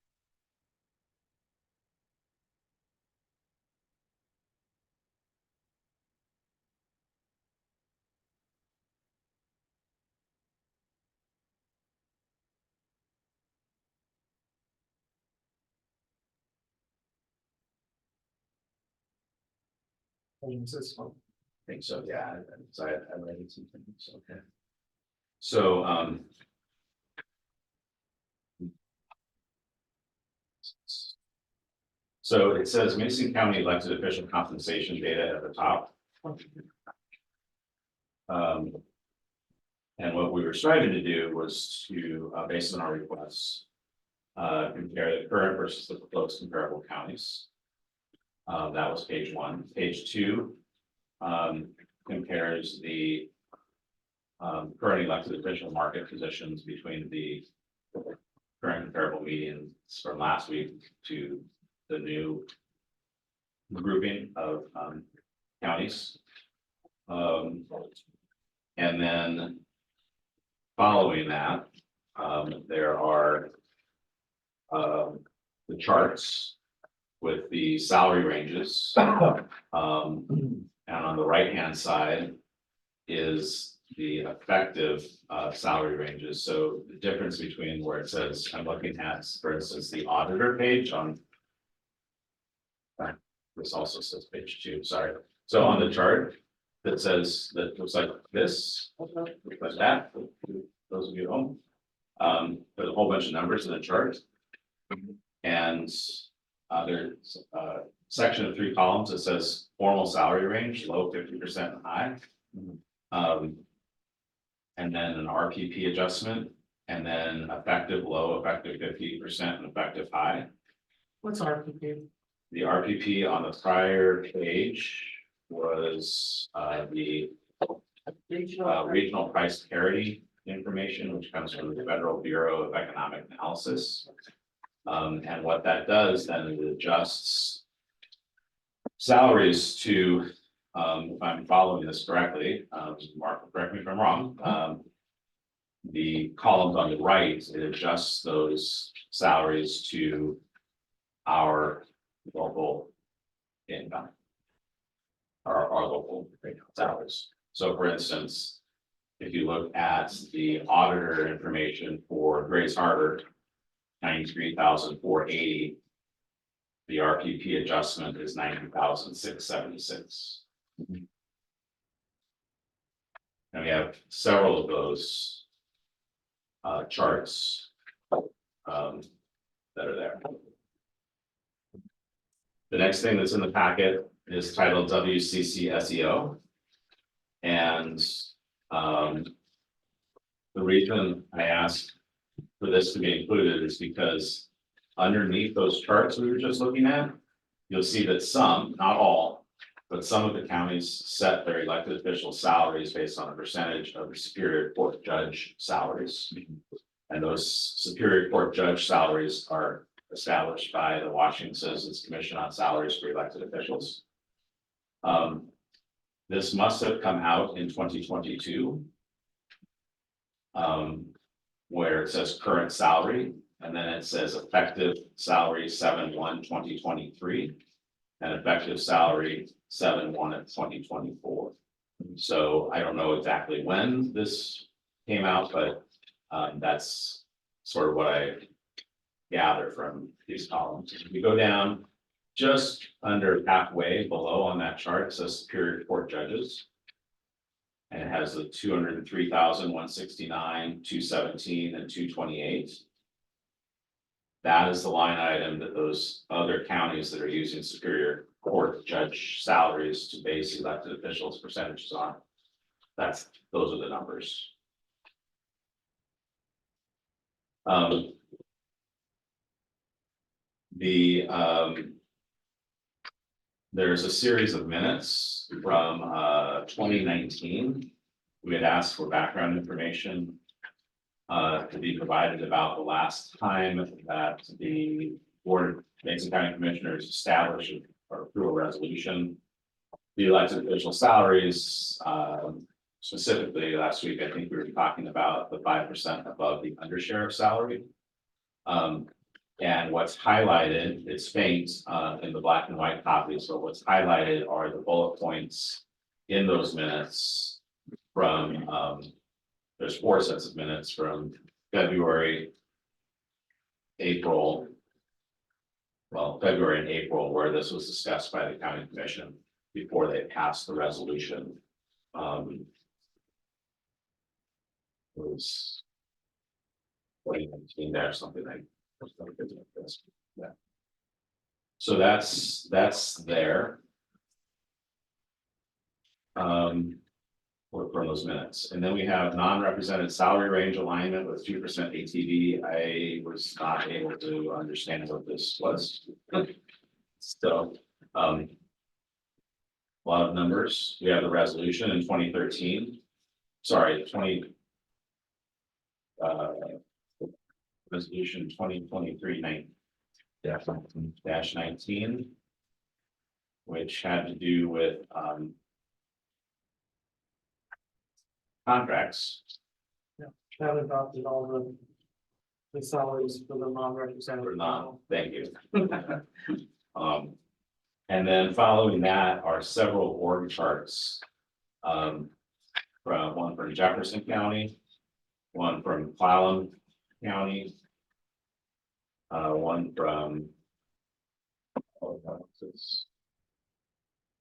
Owns this one. I think so, yeah, so I read some things, okay. So, so it says Mason County elected official compensation data at the top. And what we were striving to do was to, based on our requests, compare the current versus the proposed comparable counties. That was page 1. Page 2 compares the current elected official market positions between the current comparable medians from last week to the new grouping of counties. And then following that, there are the charts with the salary ranges. And on the right-hand side is the effective salary ranges. So the difference between where it says, I'm looking at, for instance, the auditor page on. This also says page 2, sorry. So on the chart that says, that looks like this, like that, for those of you at home. There's a whole bunch of numbers in the chart. And there's a section of 3 columns that says formal salary range, low 50% and high. And then an RPP adjustment, and then effective low, effective 50% and effective high. What's RPP? The RPP on the prior page was the regional price parity information, which comes from the Federal Bureau of Economic Analysis. And what that does then is it adjusts salaries to, if I'm following this correctly, Mark, correct me if I'm wrong. The columns on the right, it adjusts those salaries to our local income. Our local salaries. So for instance, if you look at the auditor information for Grace Harbor, 93,480. The RPP adjustment is 90,676. And we have several of those charts that are there. The next thing that's in the packet is titled WCC SEO. And the reason I asked for this to be included is because underneath those charts we were just looking at, you'll see that some, not all, but some of the counties set their elected official salaries based on a percentage of the Superior Court judge salaries. And those Superior Court judge salaries are established by the Washington Citizens Commission on Salaries for Elected Officials. This must have come out in 2022. Where it says current salary, and then it says effective salary 7/1/2023. And effective salary 7/1 of 2024. So I don't know exactly when this came out, but that's sort of what I gather from these columns. If we go down just under halfway below on that chart, it says Superior Court judges. And it has the 203,169, 217, and 228. That is the line item that those other counties that are using Superior Court judge salaries to base elected officials percentages on. Those are the numbers. There's a series of minutes from 2019. We had asked for background information to be provided about the last time that the Board of Mason County Commissioners established or through a resolution the elected official salaries. Specifically, last week, I think we were talking about the 5% above the undersheriff salary. And what's highlighted, it's faint in the black and white copy. So what's highlighted are the bullet points in those minutes from, there's 4 sets of minutes from February, April. Well, February and April, where this was discussed by the county commission before they passed the resolution. It was 2019 there, something like. Yeah. So that's there. From those minutes, and then we have non-represented salary range alignment with 2% ATV. I was not able to understand what this was. So, a lot of numbers. We have the resolution in 2013. Sorry, resolution 2023-19, which had to do with contracts. That adopted all the salaries for the non-represented. Or not, thank you. And then following that are several org charts. From one from Jefferson County, one from Clallam County. One from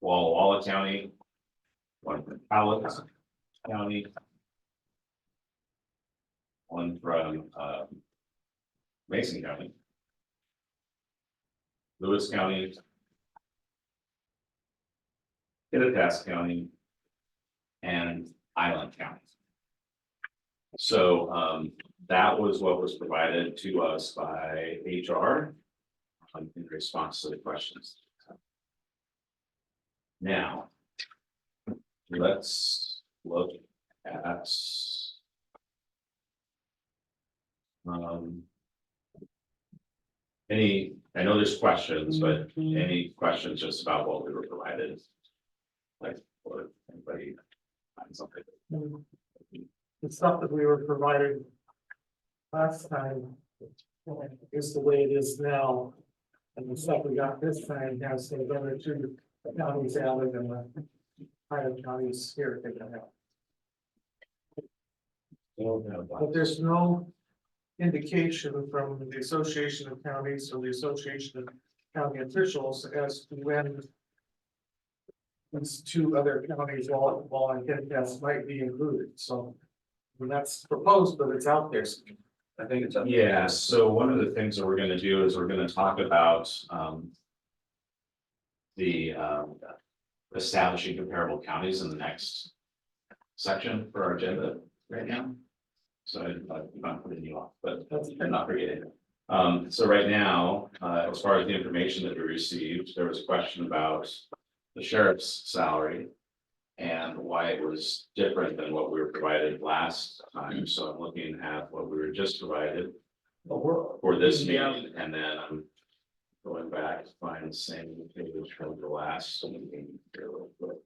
Walla Walla County, one from Powlett County, one from Mason County, Lewis County, Kittitas County, and Island County. So that was what was provided to us by HR in response to the questions. Now, let's look at I know there's questions, but any questions just about what we were provided? Like, or anybody find something? The stuff that we were provided last time is the way it is now. And the stuff we got this time has the other 2 counties added and the higher counties here. But there's no indication from the Association of Counties or the Association of County Officials as to when these 2 other counties, Walla and Kittitas, might be included. So that's proposed, but it's out there. I think it's. Yeah, so one of the things that we're gonna do is we're gonna talk about the establishing comparable counties in the next section for our agenda right now. So I'm not putting you off, but I'm not forgetting. So right now, as far as the information that we received, there was a question about the sheriff's salary and why it was different than what we were provided last time. So I'm looking at what we were just provided for this meeting, and then I'm going back to find the same page from the last meeting here real quick.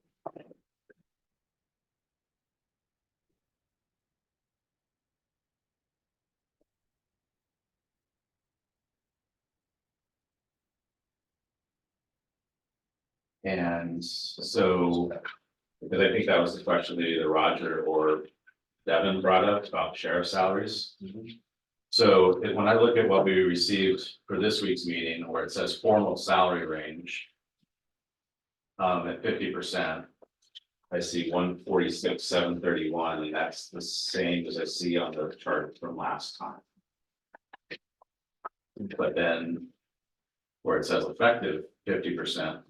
And so, because I think that was the question that either Roger or Devin brought up about sheriff salaries. So when I look at what we received for this week's meeting, where it says formal salary range. At 50%. I see 146, 731, and that's the same as I see on the chart from last time. But then. Where it says effective 50%.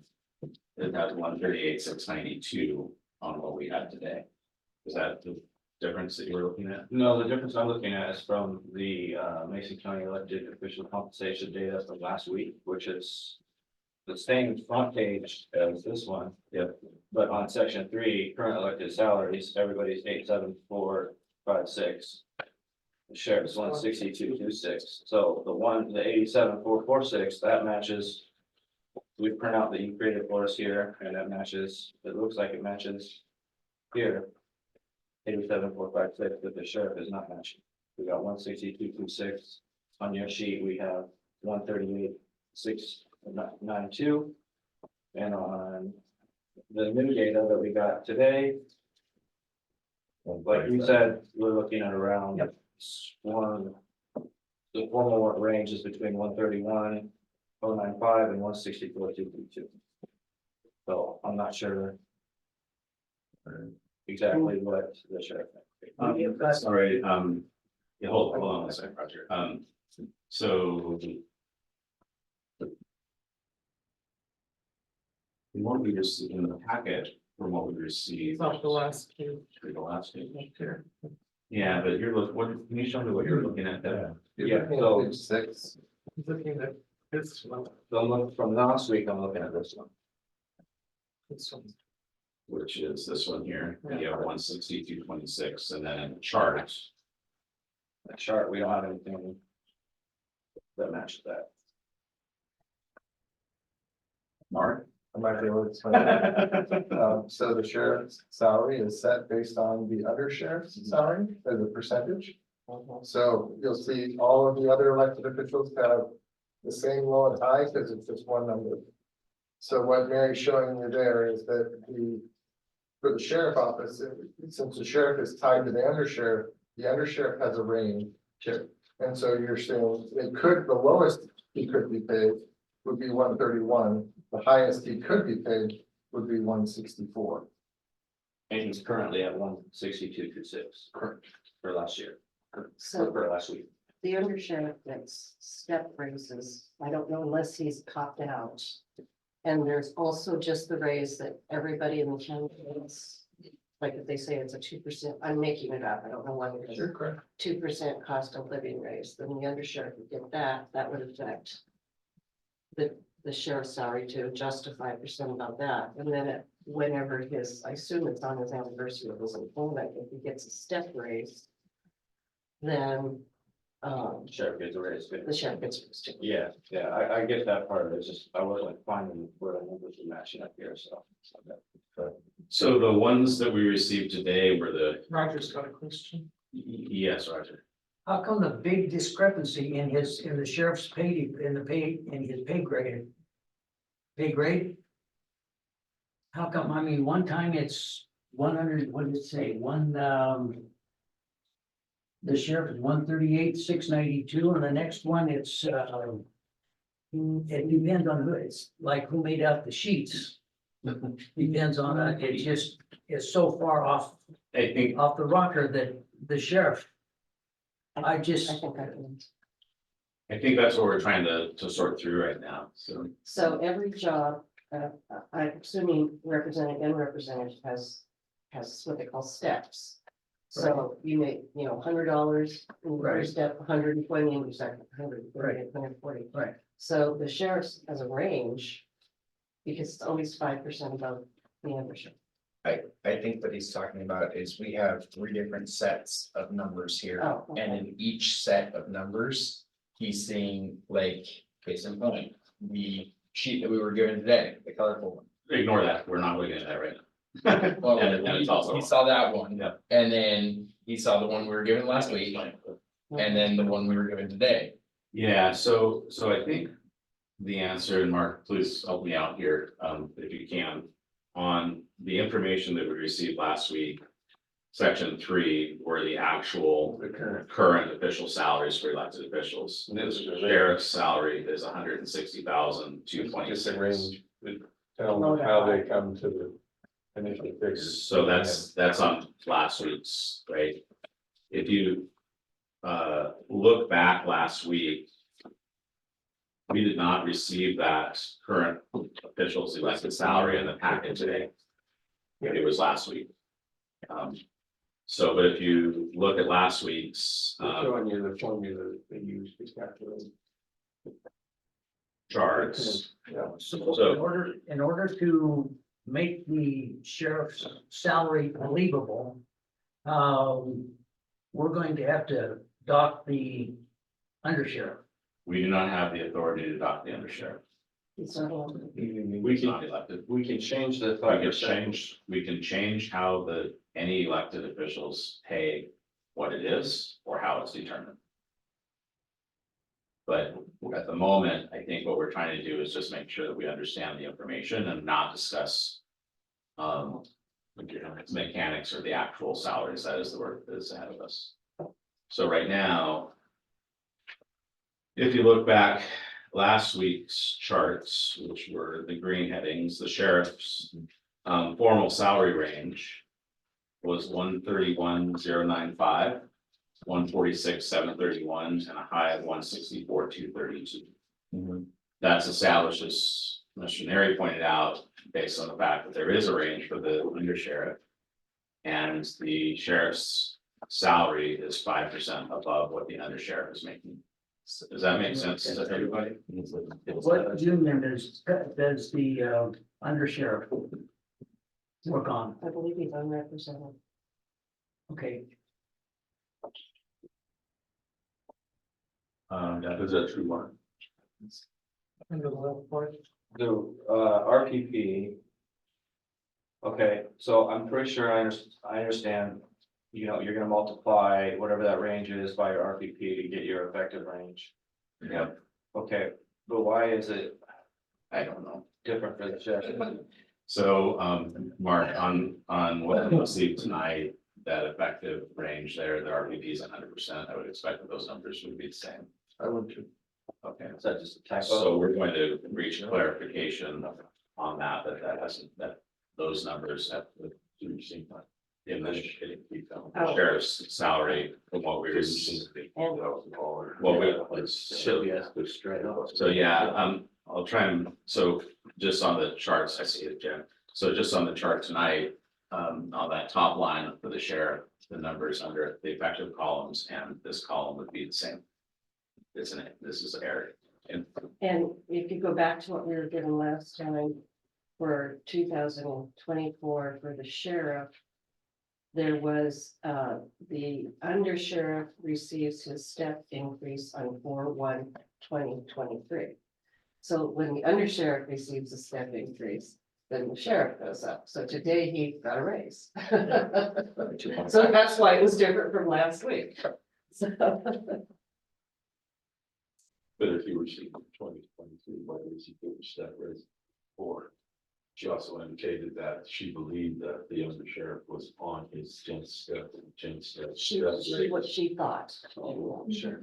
It has 138, 692 on what we had today. Is that the difference that you were looking at? No, the difference I'm looking at is from the Mason County elected official compensation data from last week, which is the same front page as this one. Yep. But on section 3, current elected salaries, everybody's 87456. The sheriff's 16226. So the 87446, that matches. We print out that you created for us here, and that matches, it looks like it matches here. 87456, but the sheriff is not matching. We got 16226. On your sheet, we have 138,692. And on the new data that we got today, like you said, we're looking at around one. The formal range is between 131,095 and 164,232. So I'm not sure exactly what the sheriff. Sorry, yeah, hold on a second, Roger. So. The one we received in the packet from what we received. It's off the last two. The last page. Here. Yeah, but you're looking, what, can you show me what you're looking at there? Yeah, You're so- looking at page 6. He's looking at this one, So I'm looking from last week, I'm looking at this one. this one. Which is this one here, you have 16226, and then in the chart. The chart, we don't have anything that matches that. Mark? I might be able to explain it. So the sheriff's salary is set based on the undersheriff's salary as a percentage. So you'll see all of the other elected officials have the same low and high because it's just one number. So what Mary's showing you there is that for the sheriff office, since the sheriff is tied to the undersheriff has a range. And so you're saying the lowest he could be paid would be 131. The highest he could be paid would be 164. And he's currently at 16226. Correct. For last year, So for last week. the undersheriff gets step raises, I don't know unless he's copped out. And there's also just the raise that everybody in the county gets. Like if they say it's a 2%, I'm making it up, I don't know what it is. Sure, correct. 2% cost of living raise, then the undersheriff would get that would affect. The sheriff's salary to justify percent about that, and then whenever I assume it's on his anniversary of his employment, if he gets a step raise. Then, Sheriff gets a raise. the sheriff gets. a step. Yeah, I get that part of it. It's just, I wasn't finding where the numbers were matching up here, so. So the ones that we received today were the, Roger's got a question. yes, Roger. How come the big discrepancy in the sheriff's pay, in his pay grade? Pay grade? How come, I mean, one time it's 100, what did it say, the sheriff is 138,692, and the next one it's, it depends on who, it's like who made out the sheets. Depends on, it just is so far off I think, the rocker that the sheriff. I I just, think I can. I think that's what we're trying to sort through right now, so. So every job, I'm assuming represented and representative has what they call steps. So you make, $100 in the first step, 120 in the second, 130, 140. right, So the sheriff's has a range because it's always 5% above the membership. I think what he's talking about is we have 3 different sets of numbers here. Oh, okay. And in each set of numbers, he's seeing like, case in point, the sheet that we were given today, the colorful one. Ignore that, we're not looking at that right now. Well, And it's also- he saw that one. Yeah. And then he saw the one we were given last week, and then the one we were given today. Yeah, so I think the answer, and Mark, please help me out here, if you can. On the information that we received last week, section 3 were the actual current official salaries for elected officials. The sheriff's salary is 160,226. Tell them how they come to the initial figures. So that's on last week's, right? If you look back last week, we did not receive that current officials elected salary in the packet today. It was last week. So, but if you look at last week's Showing you the formula that they use to calculate. charts, Yeah. So in order to make the sheriff's salary believable, we're going to have to dock the undersheriff. we do not have the authority to adopt the undersheriff. It's not all- We not elected. We can change the We can change how any elected officials pay what it is or how it's determined. But at the moment, I think what we're trying to do is just make sure that we understand the information and not discuss mechanics or the actual salaries. That is the work that is ahead of us. So right now, if you look back last week's charts, which were the green headings, the sheriff's formal salary range was 131,095, 146,731, and a high of 164,232. That's established, as Mr. Neri pointed out, based on the fact that there is a range for the undersheriff. And the sheriff's salary is 5% above what the undersheriff is making. Does that make sense to everybody? What union does the undersheriff work on? I believe he's unrepresented. Okay, That is a true one. Under the left part. The RPP. Okay, so I'm pretty sure I understand, you know, you're gonna multiply whatever that range is by your RPP to get your effective range. Yep, Okay, but why is it I don't know. different for the sheriff? So, Mark, on what we received tonight, that effective range there, the RPP is 100%. I would expect that those numbers would be the same. I would too. Okay, Is that just a typo? so we're going to reach clarification on that, that those numbers have in the sheriff's salary from what we received. And What we, Should be asked straight up. so yeah, I'll try and, so just on the charts, I see it, Jim. So just on the chart tonight, on that top line for the sheriff, the numbers under the effective columns and this column would be the same. Isn't it? This is area. And and if you go back to what we were given last time for 2024 for the sheriff, there was, the undersheriff receives his step increase on 4/1/2023. So when the undersheriff receives a step increase, then the sheriff goes up. So today he got a raise. So that's why it was different from last week. So, But if you received 2023, why did she give a step raise for? She also indicated that she believed that the undersheriff was on his 10 step. what she thought. Sure.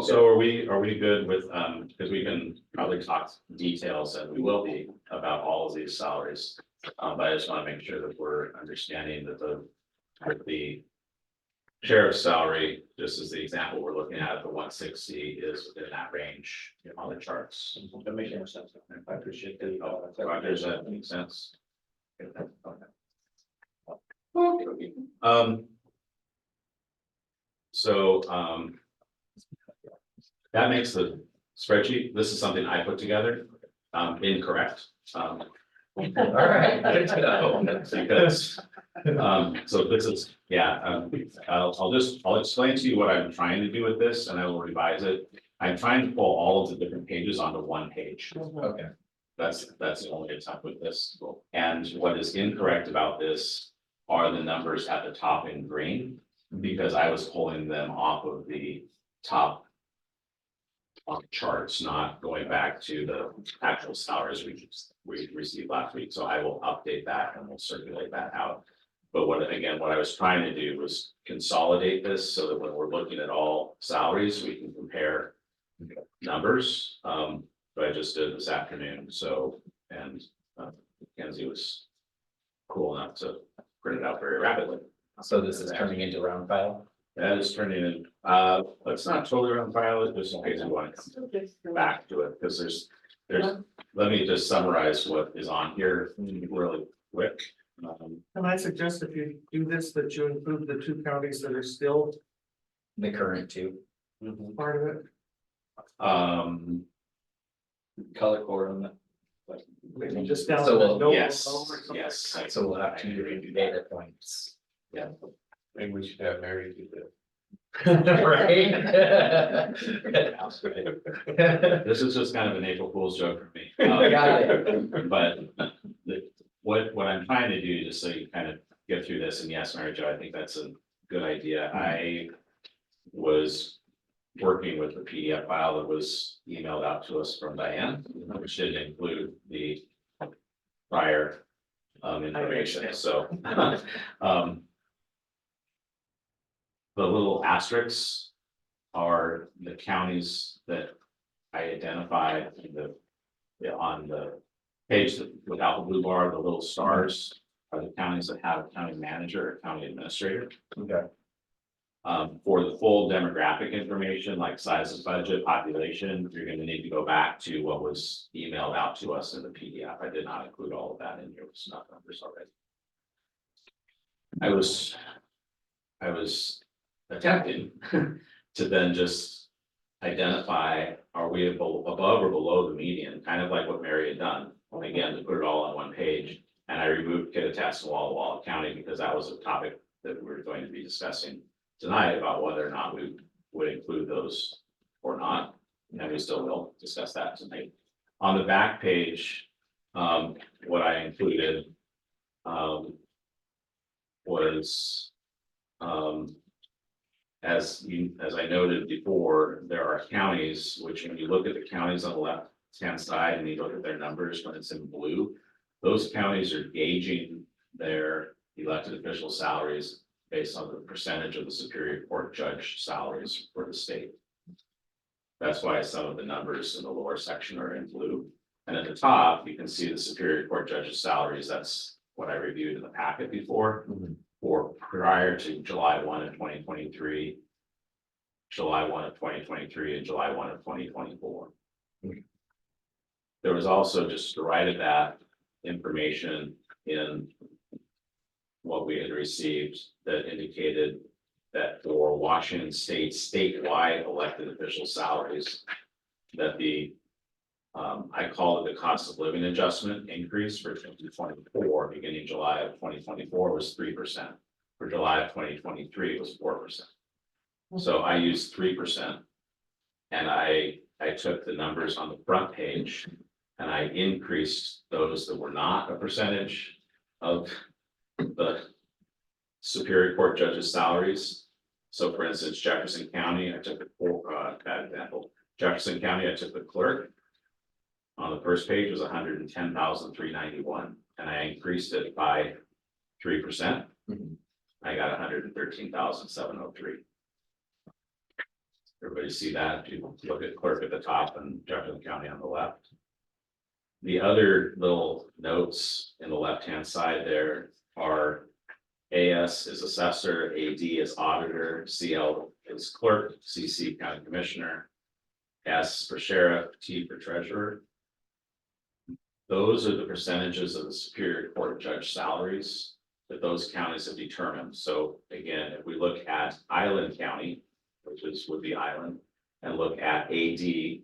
so are we good with, because we can probably talk details and we will be about all of these salaries. But I just want to make sure that we're understanding that the sheriff's salary, just as the example we're looking at, the 160 is within that range on the charts. That makes more sense. I appreciate that. Does that make sense? Okay. So, that makes the spreadsheet, this is something I put together, incorrect. All right, good to know. Because, so this is, yeah, I'll explain to you what I'm trying to do with this and I will revise it. I'm trying to pull all of the different pages onto one page. Okay. That's the only attempt with this. And what is incorrect about this are the numbers at the top in green, because I was pulling them off of the top on charts, not going back to the actual salaries we received last week. So I will update that and we'll circulate that out. But what I was trying to do was consolidate this so that when we're looking at all salaries, we can compare numbers. But I just did this afternoon, so, and Kenzie was cool enough to print it out very rapidly. So this is turning into round file. That is turning in, it's not totally around file, just in case we want to come back to it, because there's, let me just summarize what is on here really quick. Can I suggest if you do this, that you include the two counties that are still The current two. part of it? Color code on that. Maybe just down. So, to the well, note Yes, below or something? yes. So we'll have two data points. Yeah. Maybe we should have Mary do that. Right? This is just kind of an April Fool's joke for me. Got it. But what I'm trying to do, just so you kind of get through this, and yes, Mary Jo, I think that's a good idea. I was working with the PDF file that was emailed out to us from Diane, which didn't include the prior information, so. The little asterisks are the counties that I identified in on the page without the blue bar, the little stars are the counties that have a county manager or county administrator. Okay. For the full demographic information, like size of budget, population, you're gonna need to go back to what was emailed out to us in the PDF. I did not include all of that in here, it's not numbers already. I was attempting to then just identify, are we above or below the median, kind of like what Mary had done. Again, to put it all on one page, and I removed Kittitas and Walla Walla County because that was a topic that we were going to be discussing tonight about whether or not we would include those or not, and we still will discuss that tonight. On the back page, what I included was as I noted before, there are counties, which when you look at the counties on the left-hand side and you look at their numbers when it's in blue, those counties are gauging their elected official salaries based on the percentage of the Superior Court judge salaries for the state. That's why some of the numbers in the lower section are in blue. And at the top, you can see the Superior Court judge's salaries. That's what I reviewed in the packet before. For prior to July 1 of 2023, July 1 of 2023, and July 1 of 2024. There was also just to the right of that information in what we had received that indicated that for Washington State statewide elected official salaries, that the I call it the cost of living adjustment increase for 2024, beginning July of 2024 was 3%. For July of 2023, it was 4%. So I used 3%. And I took the numbers on the front page and I increased those that were not a percentage of the Superior Court judges' salaries. So for instance, Jefferson County, I took that example. Jefferson County, I took the clerk. On the first page was 110,391, and I increased it by 3%. I got 113,703. Everybody see that? If you look at clerk at the top and Jefferson County on the left. The other little notes in the left-hand side there are AS is assessor, AD is auditor, CL is clerk, CC county commissioner, S for sheriff, T for treasurer. Those are the percentages of the Superior Court judge salaries that those counties have determined. So again, if we look at Island County, which would be Island, and look at AD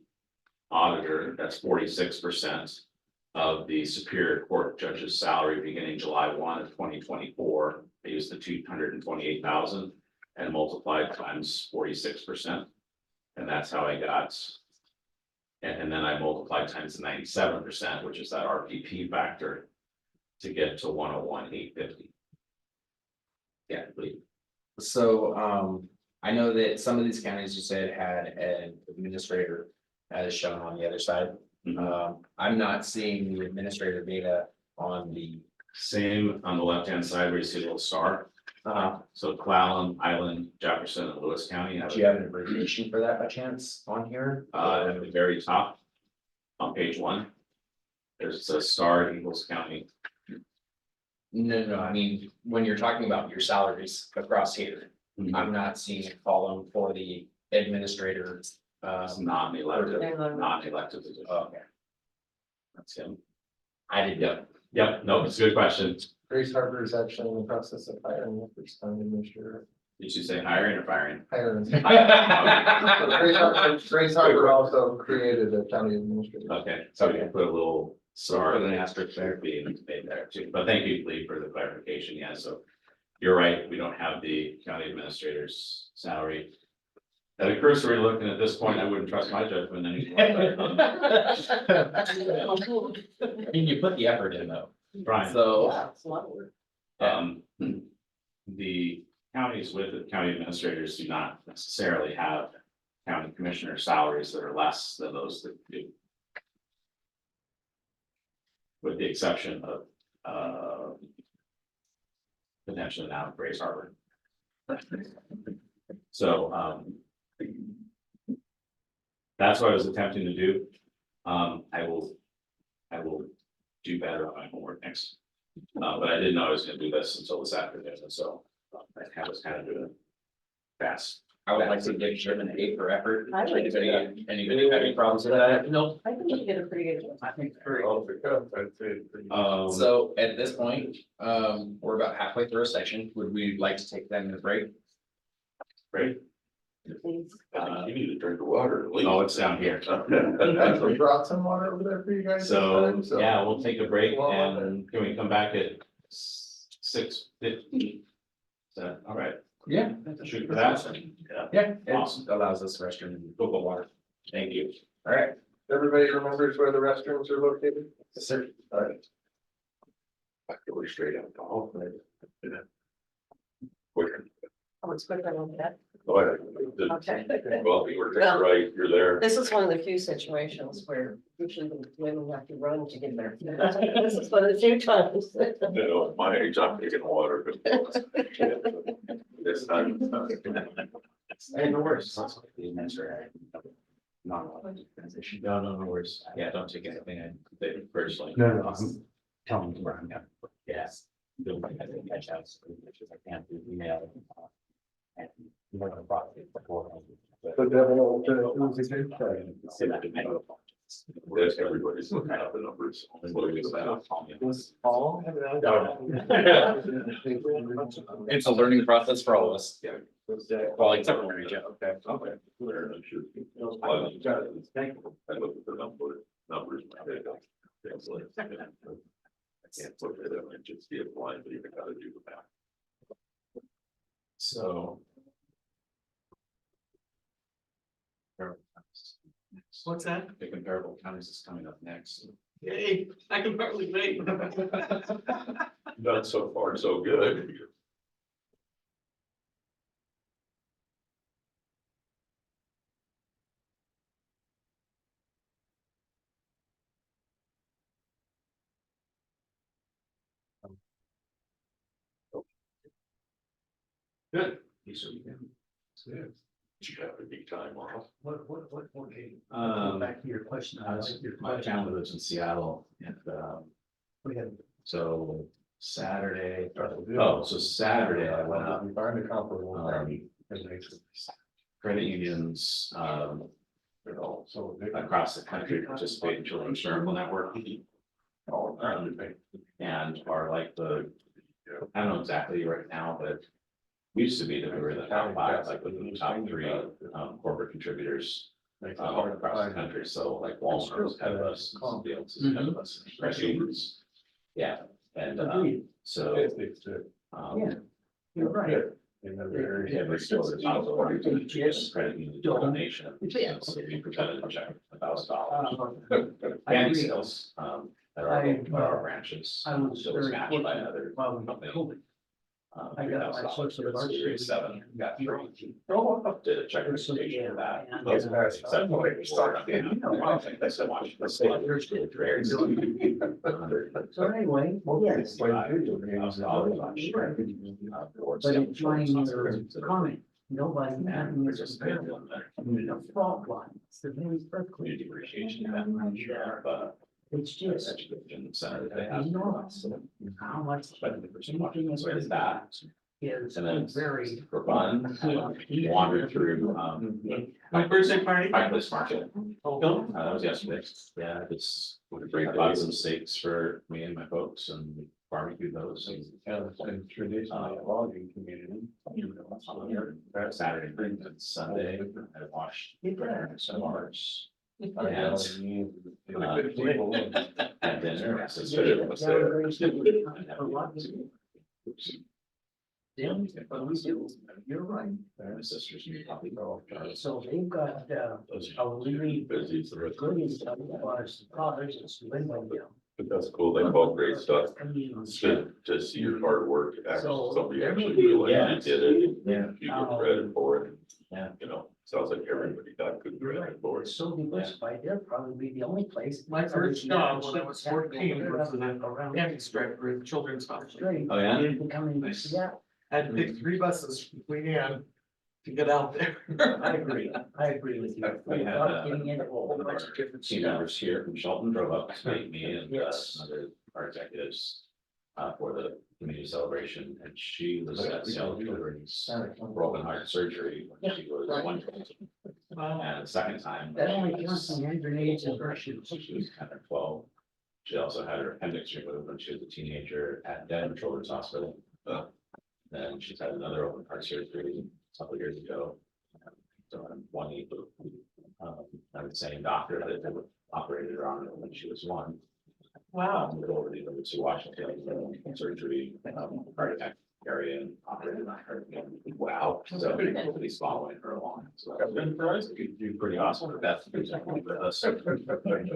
auditor, that's 46% of the Superior Court judge's salary beginning July 1 of 2024. They used the 228,000 and multiplied times 46%. And that's how I got. And then I multiplied times the 97%, which is that RPP factor, to get to 101,850. Yeah, please. So, I know that some of these counties you said had an administrator as shown on the other side. I'm not seeing the administrator data on the, Same on the left-hand side where you see a little star. So Clallam, Island, Jefferson, and Lewis County. do you have an abbreviation for that by chance on here? At the very top, on page 1. There's a star equals county. No, I mean, when you're talking about your salaries across here, I'm not seeing a column for the administrators. It's non-elected, They're non-elected position. Okay, That's him. I didn't know. Yep, no, it's a good question. Grace Harbor is actually in the process of hiring the first time administrator. Did you say hiring or firing? Hiring. Grace Harbor also created a county administrator. Okay, so we can put a little star and an asterisk there, being made there too. But thank you, Lee, for the clarification. Yeah, so you're right, we don't have the county administrator's salary. At a cursory look, and at this point, I wouldn't trust my judgment anymore. I mean, you put the effort in though, Brian, so. Yeah, it's a lot of work. The counties with the county administrators do not necessarily have county commissioner salaries that are less than those that do. With the exception of, potentially now Grace Harbor. So, that's what I was attempting to do. I will do better on my homework next. But I didn't know I was gonna do this until this afternoon, and so I was kind of doing it fast. I would like to give Sherman an A for effort. I would. Anybody have any problems with that? No, I think you did a pretty good job. I think Off the cuff, I'd say. So at this point, we're about halfway through a section. Would we like to take 10 minute break? Great. Please. You need a drink of water. at least. Oh, it's down here. I actually brought some water over there for you guys. this time, So, yeah, we'll take a break and can we come back at 6:50? Is that all right? Yeah. Shoot for that. Yeah, it Awesome. allows us restroom and go water. Thank you. All right. Everybody remembers where the restrooms are located? Yes, sir. All right. I go straight out the hall. Quicker. Oh, it's quicker than that. Oh, yeah. Okay. Well, you were Well- right, you're there. This is one of the few situations where usually the women have to run to get there. This is one of the few times. You know, at my age, I'm taking water. This time. Hey, no worries. The administrator. No, no worries. Yeah, don't take anything I did personally. No, tell me where I'm going. Yes. I catch out, I can't do email. And more than before. The devil, who's the good guy? That's everybody's looking at the numbers. Look at that. Was Paul? It's a learning process for all of us. Yeah. Well, except for Mary Jo. Okay. Okay. There, that should be. I looked at the numbers. It's like, I can't look at them and just be a blind, but you gotta do the math. So. What's that? The comparable counties is coming up next. Yay, I can hardly wait. Not so far, so good. Good. These are good. Good. You have a big time off. Okay. Back to your question. I like your My question. family lives in Seattle and, so Saturday, so Saturday I went up. Find a comparable. Credit unions, So across the country participate in Children's Miracle Network. And are like I don't know exactly right now, but we used to be that we were in the top 5, like within the top 3 corporate contributors. All across the country, so like Walmart was ahead of us, Fields is ahead of us, credit unions. Yeah, and so. Yeah, you're right. Yeah, but still, there's not a lot of credit union donation, so we presented a check $1,000. Candy sales, at our branches. I was So it was very matched by fortunate another while we got company. COVID. I got my social $3,000 for varsity Series 7, got weekend. 3. Did a check station for that. And, Those uh, guys, except for like, start, I think they so much. The state of Virginia, very soon. So anyway, yes, but in trying your comment, nobody had We're this just available in the the fault line. It's the very first community appreciation event, I'm sure, but It's this just education center that they have. enormous how much But the person watching, so it's that, is and then very. for fun, wandered through, My birthday party. Backlist Market. Oh, That was yesterday. Yeah, it's, we bought some steaks for me and my folks and barbecued those. And traditional logging community. Saturday night and Sunday, I washed some ours. And Good people. at dinner, so it's You're right. my sister's probably go. So they've got, a really Busy, so it's- good stuff as far as the college, it's Linwood. But that's cool, they both great stuff, Community. to see your hard work, actually, So- somebody actually realized you did it, Yeah. you get credit for it. Yeah. You know, sounds like everybody got good credit for it. It's so diversified, they'll probably be the only place. My first job when I was 14 was in around. Andy Stripe for the children's hospital. Australia. Oh, yeah? Becoming, Nice. yeah, I had to take 3 buses from Queen Anne to get out there. I agree with you. We had, Without getting into a whole bunch of different Team stuff. members here from Shelton drove up to meet me and Yes. other our executives. For the community celebration, and she was at Seattle Children's broken heart surgery when she was 1. And the second time. That only counts on hand grenades and her She shoes. was 10 or 12. She also had her appendix removed when she was a teenager at Denver Children's Hospital. Then she's had another open heart surgery a couple years ago. So I'm 1 I'm the same doctor that operated her on her when she was 1. Wow. Moved over to Washington, surgery, heart attack area and operated on her. Wow, so he's following her along. So I've been surprised, you do pretty awesome with that. With us.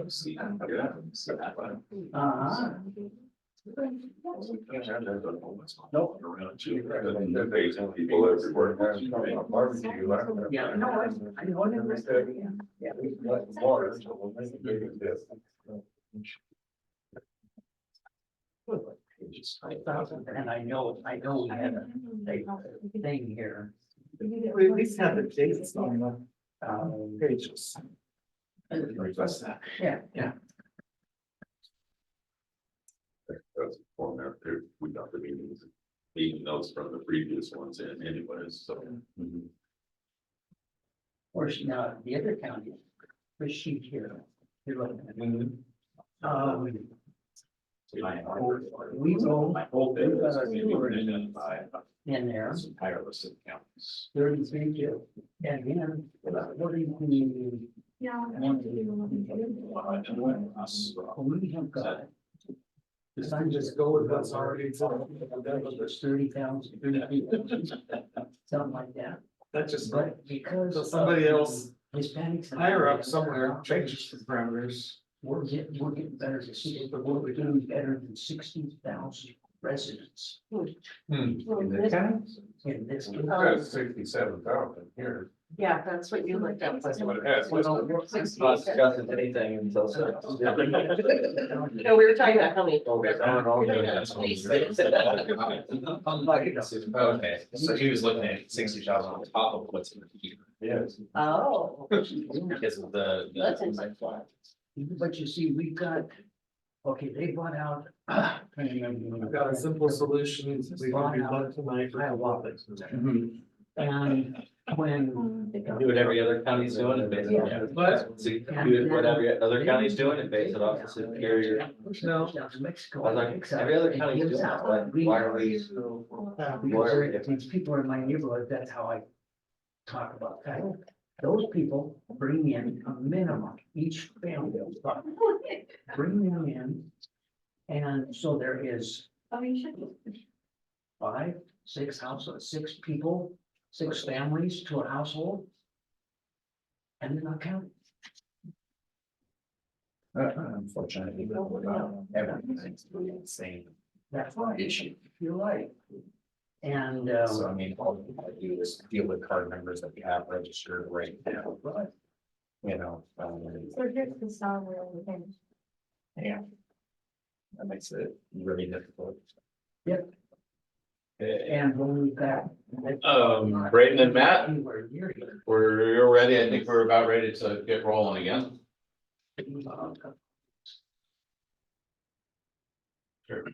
See that one. Uh-huh. Nope. Around too. They're basing people everywhere. Barbecue. Yeah, no, I know it was there, yeah. Yeah. Water, so we'll make a big dip. And I know we had a thing here. We at least have the dates on the pages. Request that. Yeah, That's one there too, we got the meeting notes from the previous ones in anyways, so. of course, now, the other county, the sheet here. You're looking at. We go, My whole thing we've got is our maybe tour identify in there, some entire list of counties. 33 two, and then, what do you? Yeah. We have got. If I just go with what's already. There's 30,000, something like that, That just, but because. so somebody else Hispanics. higher up somewhere changes the parameters. We're getting better to see it, but we're doing better than 60,000 residents in this. That's 67,000 here. Yeah, that's what you looked up. That's what it has. Not discussing anything until. No, we were talking about how many. Okay, so he was looking at 60,000 on top of what's in here. Yes. Oh. Because of the. That's insane. But you see, we got, okay, they bought out. I've got a simple solution. We can be done tonight. And when. Do what every other county's doing and base it off. Yeah. But- See, do what every other county's doing and base it off the superior. No. Mexico. I was like, every other county's doing that, like, why are we? Because these people in my neighborhood, that's how I talk about that. Those people bring in a minimum, each family, bring them in. And so there is Oh, you should. 5, 6 households, 6 people, 6 families to a household. And they're not counted. Unfortunately, everything's the same That's right. issue. You're right. And, So I mean, all we gotta do is deal with card numbers that we have registered right now, but. You know, So here's the salary thing. yeah. That makes it really difficult. and when we've got. Braden and Matt, Anywhere near here. we're ready. I think we're about ready to get rolling again. Sure.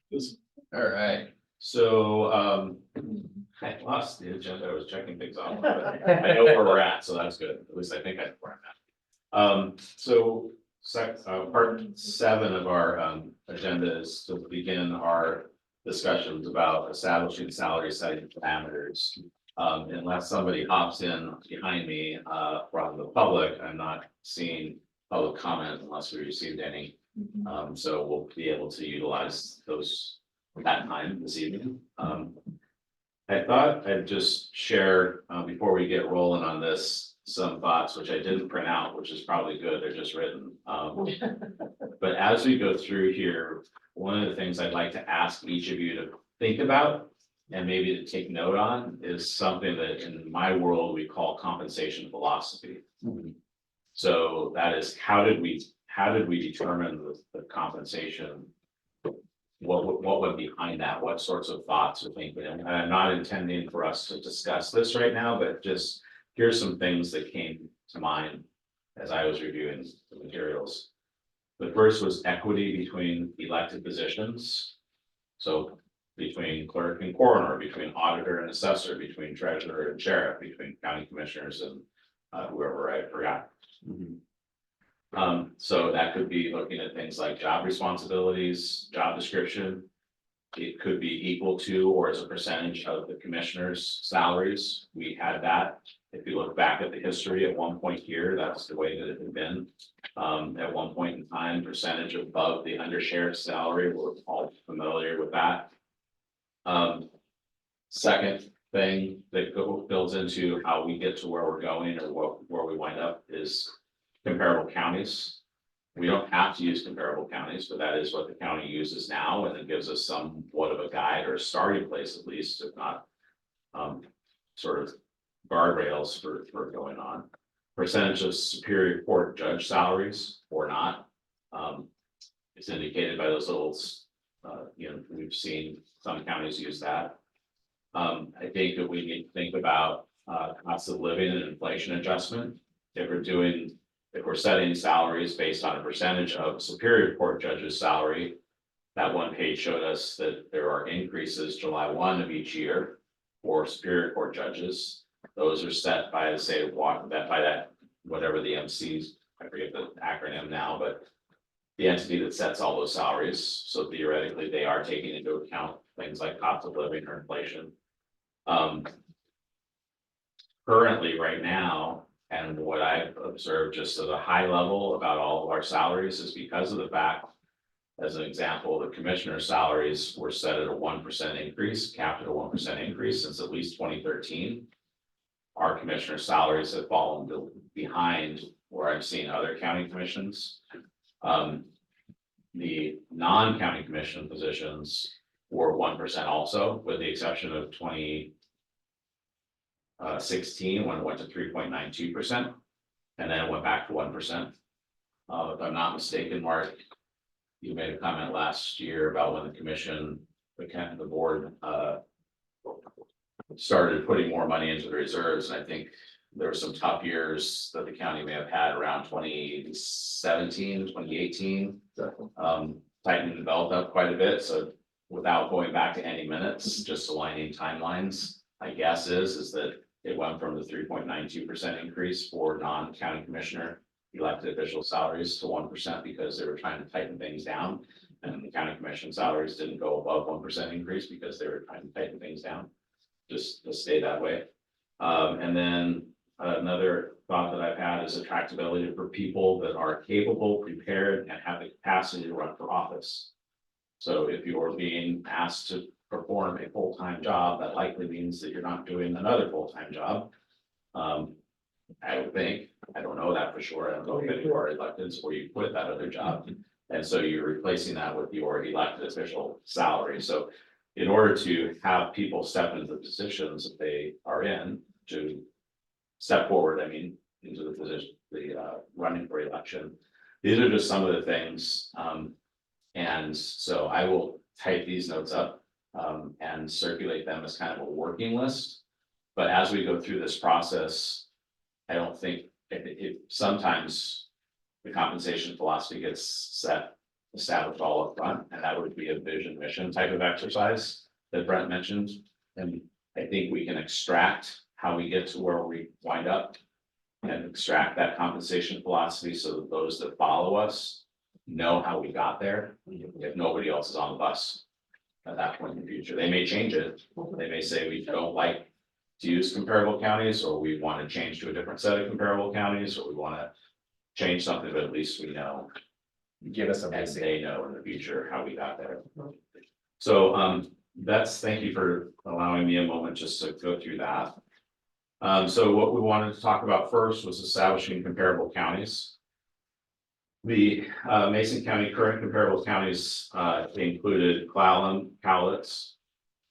All right, so, I lost the agenda. I was checking things off. But I know where we're at, so that's good. At least I think I know where I'm at. So, part 7 of our, agenda is to begin our discussions about establishing salary setting parameters. Unless somebody hops in behind me, from the public, I'm not seeing public comment unless we received any. So we'll be able to utilize those that time this evening. I thought I'd just share, before we get rolling on this, some thoughts, which I didn't print out, which is probably good, they're just written. But as we go through here, one of the things I'd like to ask each of you to think about and maybe to take note on is something that in my world we call compensation philosophy. So that is, how did we determine the compensation? What went behind that? What sorts of thoughts or thinking? And I'm not intending for us to discuss this right now, but just here's some things that came to mind as I was reviewing the materials. The first was equity between elected positions. So between clerk and coroner, between auditor and assessor, between treasurer and sheriff, between county commissioners and whoever I forgot. So that could be looking at things like job responsibilities, job description. It could be equal to or as a percentage of the commissioner's salaries. We had that. If you look back at the history at one point here, that's the way that it had been. At one point in time, percentage above the undersheriff's salary, we're all familiar with that. Second thing that builds into how we get to where we're going or where we wind up is comparable counties. We don't have to use comparable counties, but that is what the county uses now, and it gives us somewhat of a guide or a starting place at least, if not sort of guardrails for going on. Percentage of superior court judge salaries or not. It's indicated by those little, we've seen some counties use that. I think that we need to think about cost of living and inflation adjustment. If we're setting salaries based on a percentage of superior court judge's salary, that one page showed us that there are increases July 1 of each year for superior court judges. Those are set by the state of Washington, by that, whatever the MCs, I forget the acronym now, but the entity that sets all those salaries. So theoretically, they are taking into account things like cost of living or inflation. Currently, right now, and what I've observed just at a high level about all of our salaries is because of the fact, as an example, the commissioner's salaries were set at a 1% increase, capped at a 1% increase since at least 2013. Our commissioner salaries have fallen behind where I've seen other county commissions. The non-county commission positions were 1% also, with the exception of 2016 when it went to 3.92%, and then it went back to 1%. If I'm not mistaken, Mark, you made a comment last year about when the commission, the board, started putting more money into the reserves, and I think there were some tough years that the county may have had around 2017, 2018. Tightening the belt up quite a bit, so without going back to any minutes, just aligning timelines, my guess is that it went from the 3.92% increase for non-county commissioner elected official salaries to 1% because they were trying to tighten things down. And the county commission salaries didn't go above 1% increase because they were trying to tighten things down. Just to stay that way. And then another thought that I've had is attractability for people that are capable, prepared, and have the capacity to run for office. So if you're being asked to perform a full-time job, that likely means that you're not doing another full-time job. I would think, I don't know that for sure. I don't know if any of our electeds or you quit that other job. And so you're replacing that with your elected official salary. So in order to have people step into the positions that they are in, to step forward, I mean, into the position, running for election. These are just some of the things, and so I will type these notes up, and circulate them as kind of a working list. But as we go through this process, I don't think, it sometimes the compensation philosophy gets established all up front, and that would be a vision mission type of exercise that Brent mentioned. And I think we can extract how we get to where we wind up and extract that compensation philosophy so that those that follow us know how we got there, if nobody else is on the bus at that point in the future. They may change it. They may say we don't like to use comparable counties, or we want to change to a different set of comparable counties, or we want to change something, but at least we know, Give us a and basic. they know in the future how we got there. So, thank you for allowing me a moment just to go through that. So what we wanted to talk about first was establishing comparable counties. The Mason County current comparable counties included Clallam, Cowlitz,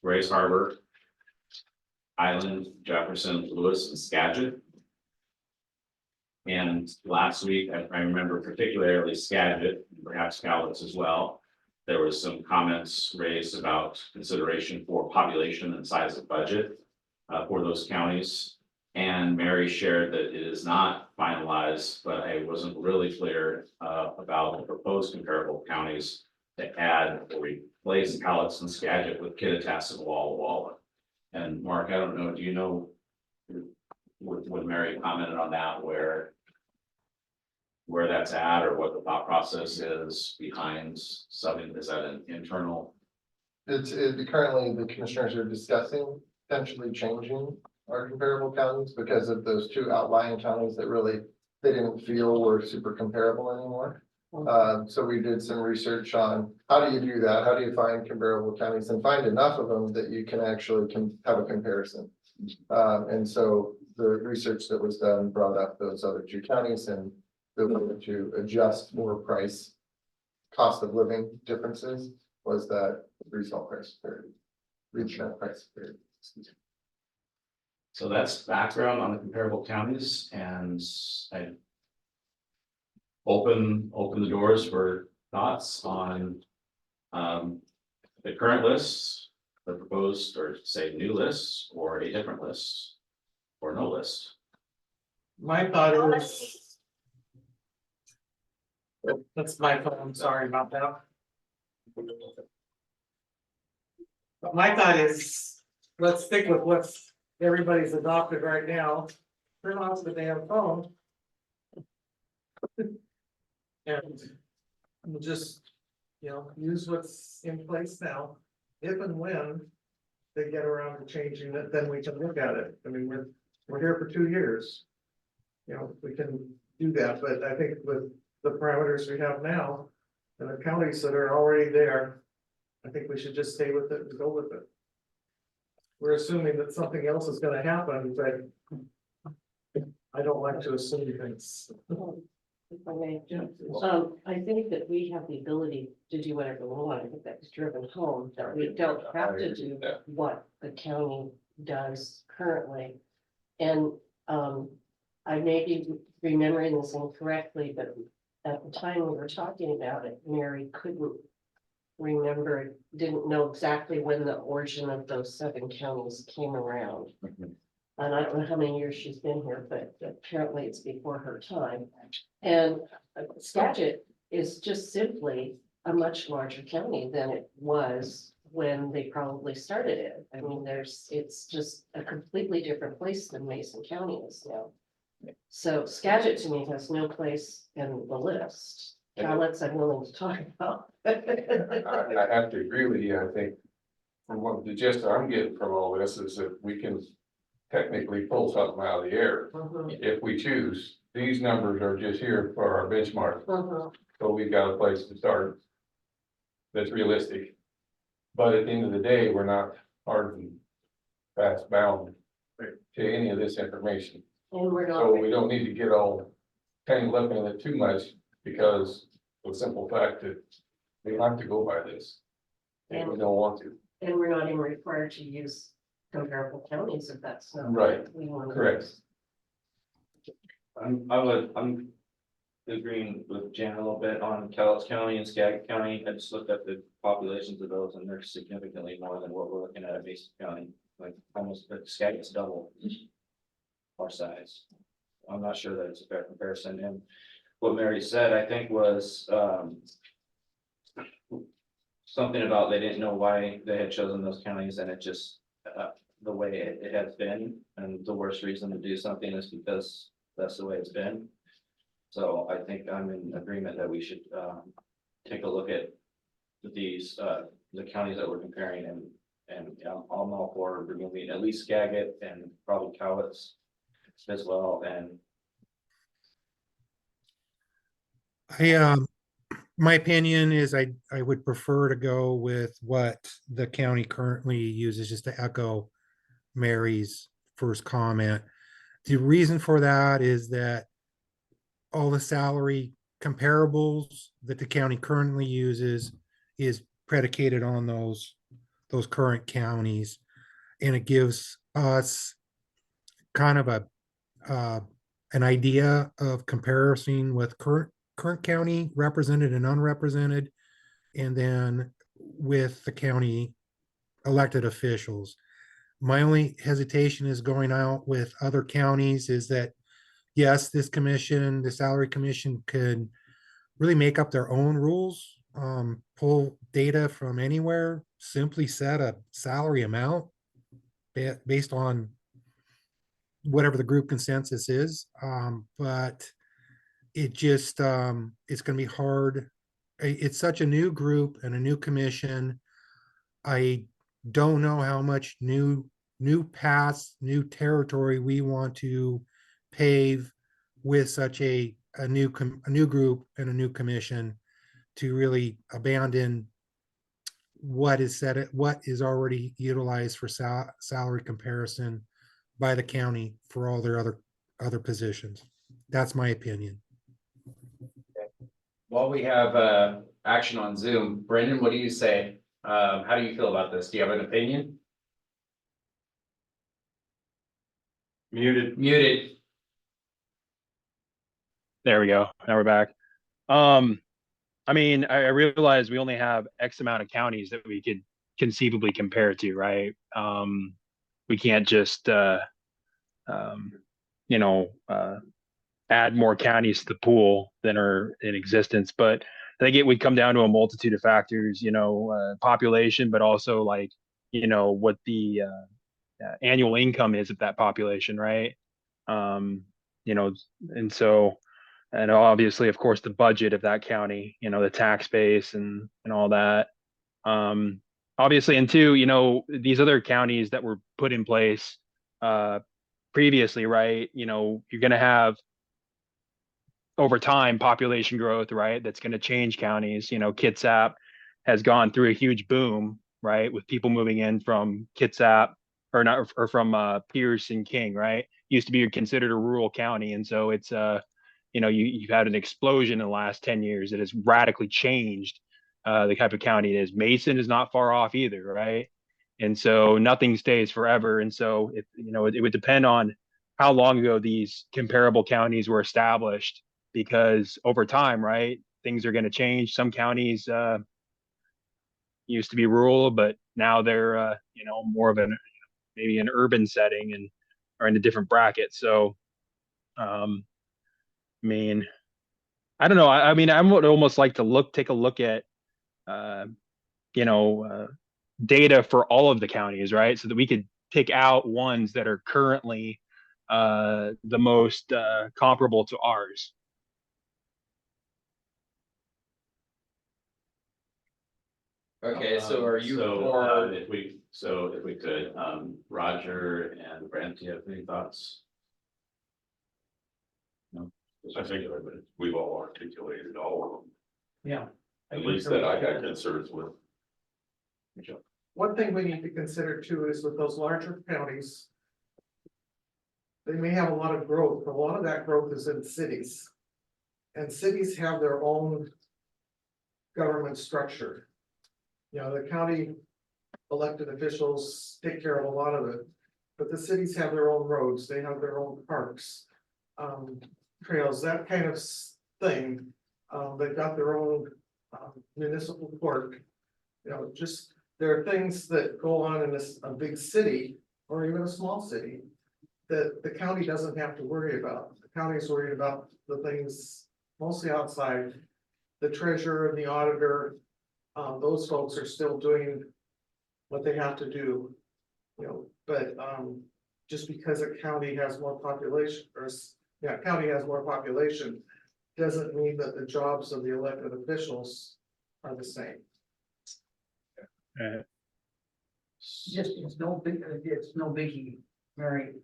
Grays Harbor, Island, Jefferson, Lewis, and Skagit. And last week, I remember particularly Skagit, perhaps Cowlitz as well. There was some comments raised about consideration for population and size of budget for those counties. And Mary shared that it is not finalized, but I wasn't really clear about the proposed comparable counties to add or replace Cowlitz and Skagit with Kittitas and Walla Walla. And Mark, I don't know, do you know, would Mary commented on that, where that's at, or what the thought process is behind something? Is that an internal? Currently, the commissioners are discussing potentially changing our comparable counties because of those two outlying counties that really, they didn't feel were super comparable anymore. So we did some research on how do you do that? How do you find comparable counties and find enough of them that you can actually have a comparison? And so the research that was done brought up those other two counties and the way to adjust for cost of living differences was that regional price parity. Regional price parity. Excuse me. So that's background on the comparable counties, and I open the doors for thoughts on the current lists, the proposed, or say new lists, or a different list, or no list. My thought is. That's my phone, sorry about that. But my thought is, let's stick with what's everybody's adopted right now, turn off the damn phone. And we'll just, use what's in place now, if and when they get around to changing it, then we can look at it. I mean, we're here for 2 years. We can do that, but I think with the parameters we have now, and the counties that are already there, I think we should just stay with it and go with it. We're assuming that something else is gonna happen, but I don't like to assume things. If I may, I think that we have the ability to do whatever we want. I think that's driven home, that we don't have to do what the county does currently. And I may be remembering this incorrectly, but at the time we were talking about it, Mary couldn't remember, didn't know exactly when the origin of those 7 counties came around. And I don't know how many years she's been here, but apparently it's before her time. And Skagit is just simply a much larger county than it was when they probably started it. I mean, it's just a completely different place than Mason County is now. So Skagit to me has no place in the list. Cowlitz, I'm willing to talk about. I have to agree with you. I think from what the gist I'm getting from all this is that we can technically pull something out of the air if we choose. These numbers are just here for our benchmark. So we've got a place to start that's realistic. But at the end of the day, we're not hard and fast bound to any of this information. And we're not. So we don't need to get all tangled up in it too much, because of the simple fact that we have to go by this. And we don't want to. And we're not even required to use comparable counties if that's not. Right, what we want to correct. use. I'm agreeing with Jan a little bit on Cowlitz County and Skagit County. I just looked at the populations of those and they're significantly more than what we're looking at Mason County. Like almost, but Skagit's double our size. I'm not sure that it's a fair comparison. And what Mary said, I think was, something about they didn't know why they had chosen those counties and it just, the way it has been. And the worst reason to do something is because that's the way it's been. So I think I'm in agreement that we should, take a look at these, the counties that we're comparing and I'm all for removing at least Skagit and probably Cowlitz as well. And My opinion is I would prefer to go with what the county currently uses, just to echo Mary's first comment. The reason for that is that all the salary comparables that the county currently uses is predicated on those current counties. And it gives us kind of an idea of comparison with current county represented and unrepresented, and then with the county elected officials. My only hesitation is going out with other counties is that, yes, this commission, the salary commission, could really make up their own rules, pull data from anywhere, simply set a salary amount based on whatever the group consensus is. But it just, it's going to be hard. It's such a new group and a new commission. I don't know how much new paths, new territory we want to pave with such a new group and a new commission to really abandon what is already utilized for salary comparison by the county for all their other positions. That's my opinion. While we have action on Zoom, Brendan, what do you say? How do you feel about this? Do you have an opinion? Muted. There we go. Now we're back. I mean, I realize we only have X amount of counties that we could conceivably compare to, right? We can't just, add more counties to the pool than are in existence. But I think it would come down to a multitude of factors, population, but also like, what the annual income is of that population, right? And so, and obviously, of course, the budget of that county, the tax base and all that. Obviously, and two, these other counties that were put in place previously, right? You're going to have over time population growth, right? That's going to change counties. Kitsap has gone through a huge boom, right? With people moving in from Kitsap or not, or from Pierce and King, right? Used to be considered a rural county. And so it's, you've had an explosion in the last 10 years that has radically changed the type of county it is. Mason is not far off either, right? And so nothing stays forever. And so it would depend on how long ago these comparable counties were established, because over time, right, things are going to change. Some counties used to be rural, but now they're more of maybe an urban setting and are in a different bracket. So I mean, I don't know. I mean, I would almost like to take a look at data for all of the counties, right? So that we could pick out ones that are currently the most comparable to ours. Okay, so are you So, for, if we could, Roger and Brent, do you have any thoughts? I think we've all articulated all of them, Yeah. at least that I got concerns with. One thing we need to consider too is with those larger counties. They may have a lot of growth, but a lot of that growth is in cities. And cities have their own government structure. The county elected officials take care of a lot of it. But the cities have their own roads, they have their own parks, trails, that kind of thing. They've got their own municipal court. You know, just, there are things that go on in a big city or even a small city that the county doesn't have to worry about. The county is worried about the things mostly outside. The treasurer and the auditor, those folks are still doing what they have to do. You know, but just because a county has more population, county has more population, doesn't mean that the jobs of the elected officials are the same. Just, it's no biggie, Mary,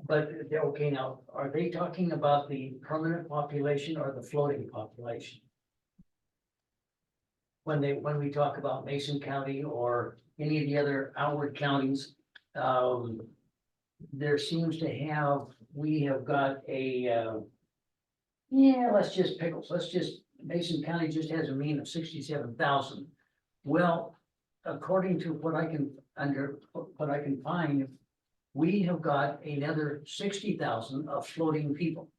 but, okay, now, are they talking about the permanent population or the floating population? When we talk about Mason County or any of the other outward counties, there seems to have, we have got a, let's just Mason County just has a mean of 67,000. Well, according to what I can find, we have got another 60,000 of floating people.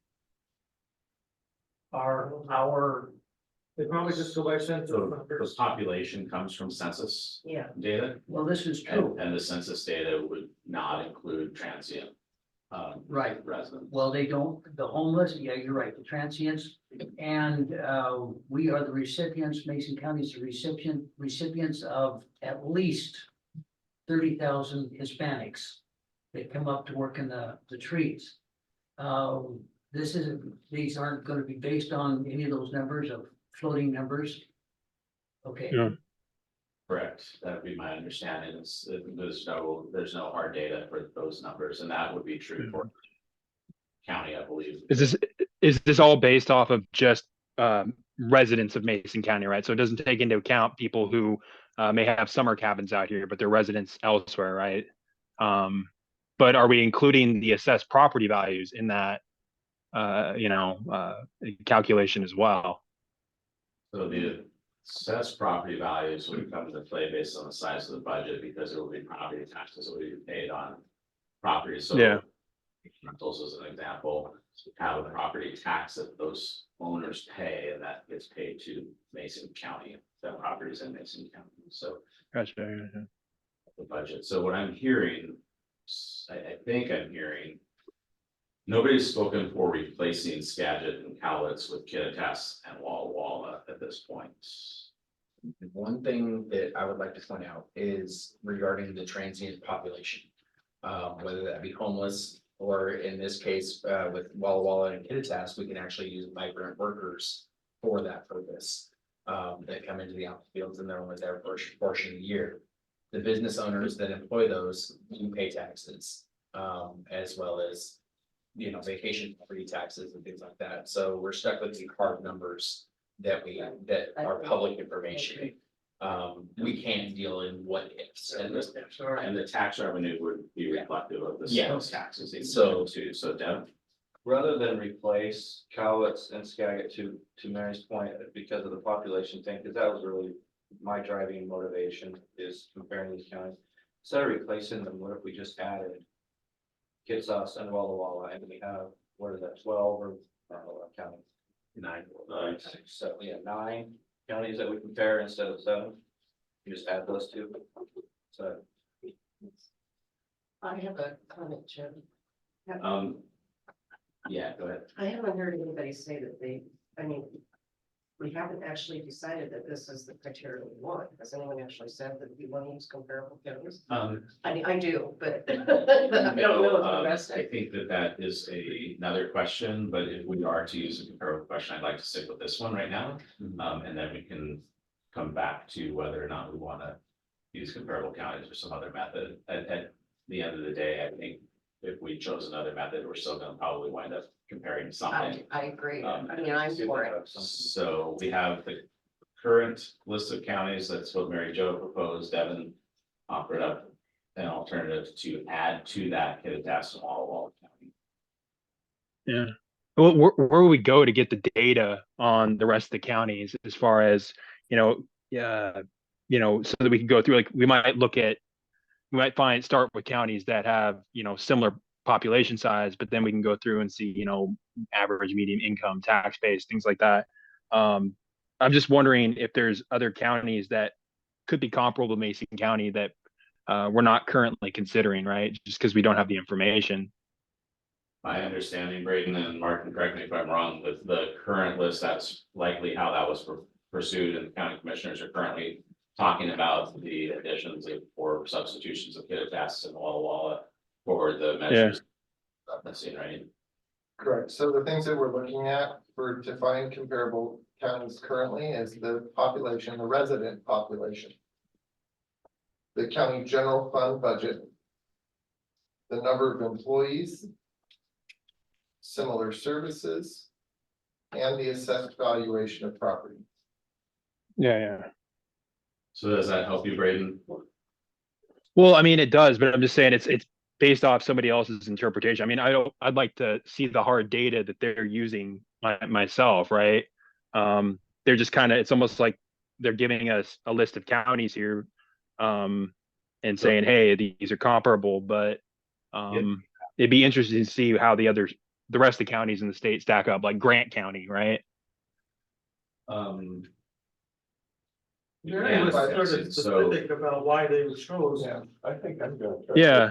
They probably just go by census So the numbers. population comes from census Yeah. data, Well, this is true, and the census data would not include transient. right? Residents. Well, they don't, the homeless, yeah, you're right, the transients, and we are the recipients, Mason County is the recipients of at least 30,000 Hispanics that come up to work in the trees. These aren't gonna be based on any of those numbers of floating numbers. Okay. Yeah. Correct, that would be my understanding, is there's no hard data for those numbers, and that would be true for county, I believe. Is this all based off of just residents of Mason County, right? So it doesn't take into account people who may have summer cabins out here, but they're residents elsewhere, right? But are we including the assessed property values in that calculation as well? So the assessed property values would come into play based on the size of the budget, because it will be property taxes that will be paid on property, so. Yeah. Rentals as an example, have a property tax that those owners pay, and that gets paid to Mason County, that properties in Mason County, so. Gotcha. The budget, so what I'm hearing, I think I'm hearing. Nobody's spoken for replacing Skagit and Cowlitz with Kittitas and Walla Walla at this point. One thing that I would like to point out is regarding the transient population. Whether that be homeless, or in this case, with Walla Walla and Kittitas, we can actually use migrant workers for that purpose. That come into the outfields and they're only there for a portion of the year. The business owners that employ those do pay taxes, as well as, vacation property taxes and things like that. So we're stuck with the hard numbers that are public information. We can't deal in what ifs, and And the tax revenue would be reflective of the Yeah. sales taxes. So- Too, so Deb, Rather than replace Cowlitz and Skagit to Mary's point, because of the population thing, because that was really my driving motivation, is comparing these counties. Instead of replacing them, what if we just added Kitsas and Walla Walla, and we have, what is that, 12 or, I don't know what county? 9. So, yeah, 9 counties that we compare instead of 7. You just add those two. So, I have a comment, Jim. Yeah, go ahead. I haven't heard anybody say that we haven't actually decided that this is the criteria we want. Has anyone actually said that we want to use comparable counties? I do, but I don't know if the rest. I think that is another question, but if we are to use a comparable question, I'd like to stick with this one right now. And then we can come back to whether or not we want to use comparable counties or some other method. At the end of the day, I think if we chose another method, we're still gonna probably wind up comparing something. I agree. I'm for it. So we have the current list of counties, that's what Mary Jo proposed. Devin offered up an alternative to add to that Kittitas and Walla Walla County. Yeah. Well, where would we go to get the data on the rest of the counties as far as, so that we can go through, like, we might start with counties that have, similar population size, but then we can go through and see, average median income, tax base, things like that. I'm just wondering if there's other counties that could be comparable to Mason County that we're not currently considering, right? Just because we don't have the information. My understanding, Braden, and Mark can correct me if I'm wrong, with the current list, that's likely how that was pursued, and the county commissioners are currently talking about the additions of, or substitutions of Kittitas and Walla Walla for the measures referencing, right? Correct. So the things that we're looking at for to find comparable counties currently is the population, the resident population. The county general fund budget. The number of employees. Similar services. And the assessed valuation of property. Yeah. So does that help you, Braden? Well, I mean, it does, but I'm just saying it's based off somebody else's interpretation. I mean, I'd like to see the hard data that they're using myself, right? They're just kind of, it's almost like they're giving us a list of counties here, and saying, hey, these are comparable, but it'd be interesting to see how the rest of the counties in the state stack up, like Grant County, right? Mary was sort of specific about why they chose. Yeah. I think I'm gonna. Yeah.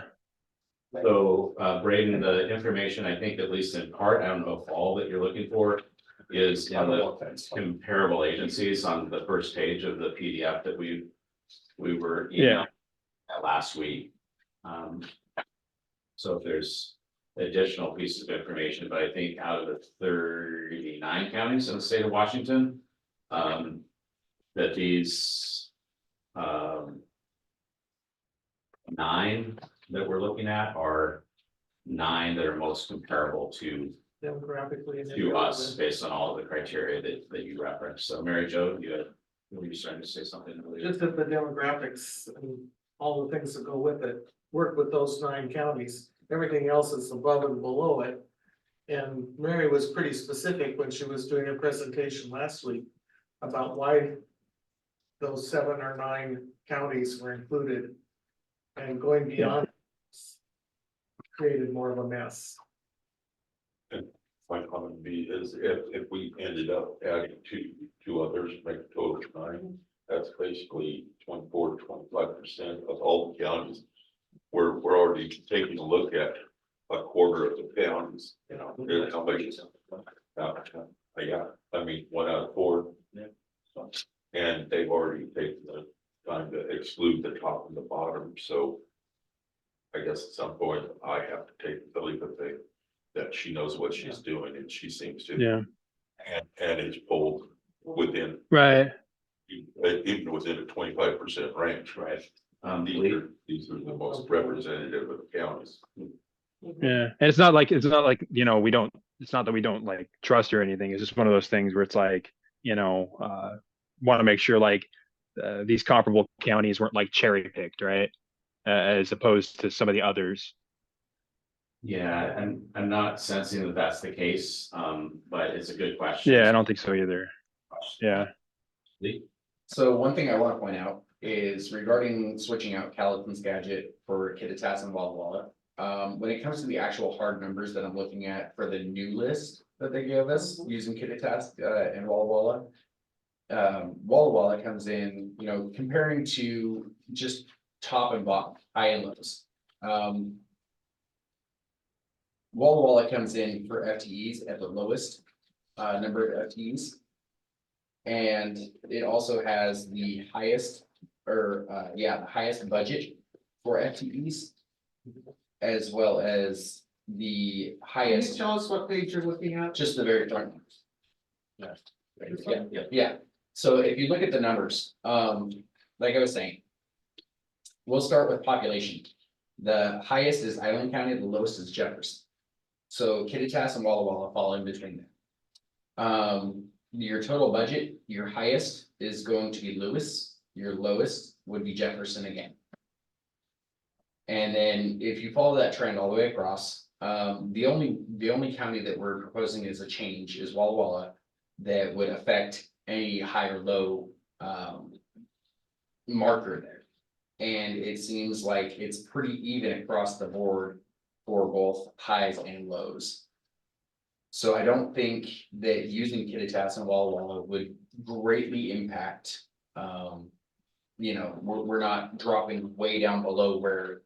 So, Braden, the information, I think, at least in part, I don't know if all that you're looking for is in the comparable agencies on the first page of the PDF that we were emailing last week. So if there's additional pieces of information, but I think out of the 39 counties in the state of Washington, that these 9 that we're looking at are 9 that are most comparable to Demographically. us based on all of the criteria that you referenced. So Mary Jo, were you starting to say something? Just that the demographics and all the things that go with it, work with those 9 counties. Everything else is above and below it. And Mary was pretty specific when she was doing a presentation last week about why those 7 or 9 counties were included. And going beyond created more of a mess. My comment would be is if we ended up adding two others, make a total of 9, that's basically 24 to 25% of all the counties. We're already taking a look at a quarter of the counties, there's how many. Yeah, I mean, 1 out of 4. And they've already taken the time to exclude the top and the bottom, so. I guess at some point I have to take the leap of faith that she knows what she's doing and she seems to. Yeah. And it's pulled within. Right. Even within a 25% range, right? These are the most representative of the counties. Yeah. And it's not like, it's not that we don't like trust or anything. It's just one of those things where it's like, want to make sure like these comparable counties weren't like cherry picked, right? As opposed to some of the others. Yeah, and I'm not sensing that that's the case, but it's a good question. Yeah, I don't think so either. Yeah. Lee? So one thing I want to point out is regarding switching out Calatin's gadget for Kittitas and Walla Walla. When it comes to the actual hard numbers that I'm looking at for the new list that they gave us using Kittitas and Walla Walla. Walla Walla comes in, comparing to just top and bottom, high and lows. Walla Walla comes in for FTEs at the lowest number of FTEs. And it also has the highest, the highest budget for FTEs, as well as the highest. Can you tell us what page you're looking at? Just the very front. Yeah. So if you look at the numbers, like I was saying, we'll start with population. The highest is Island County, the lowest is Jefferson. So Kittitas and Walla Walla fall in between them. Your total budget, your highest is going to be Lewis, your lowest would be Jefferson again. And then if you follow that trend all the way across, the only county that we're proposing as a change is Walla Walla that would affect any high or low marker there. And it seems like it's pretty even across the board for both highs and lows. So I don't think that using Kittitas and Walla Walla would greatly impact, you know, we're not dropping way down below where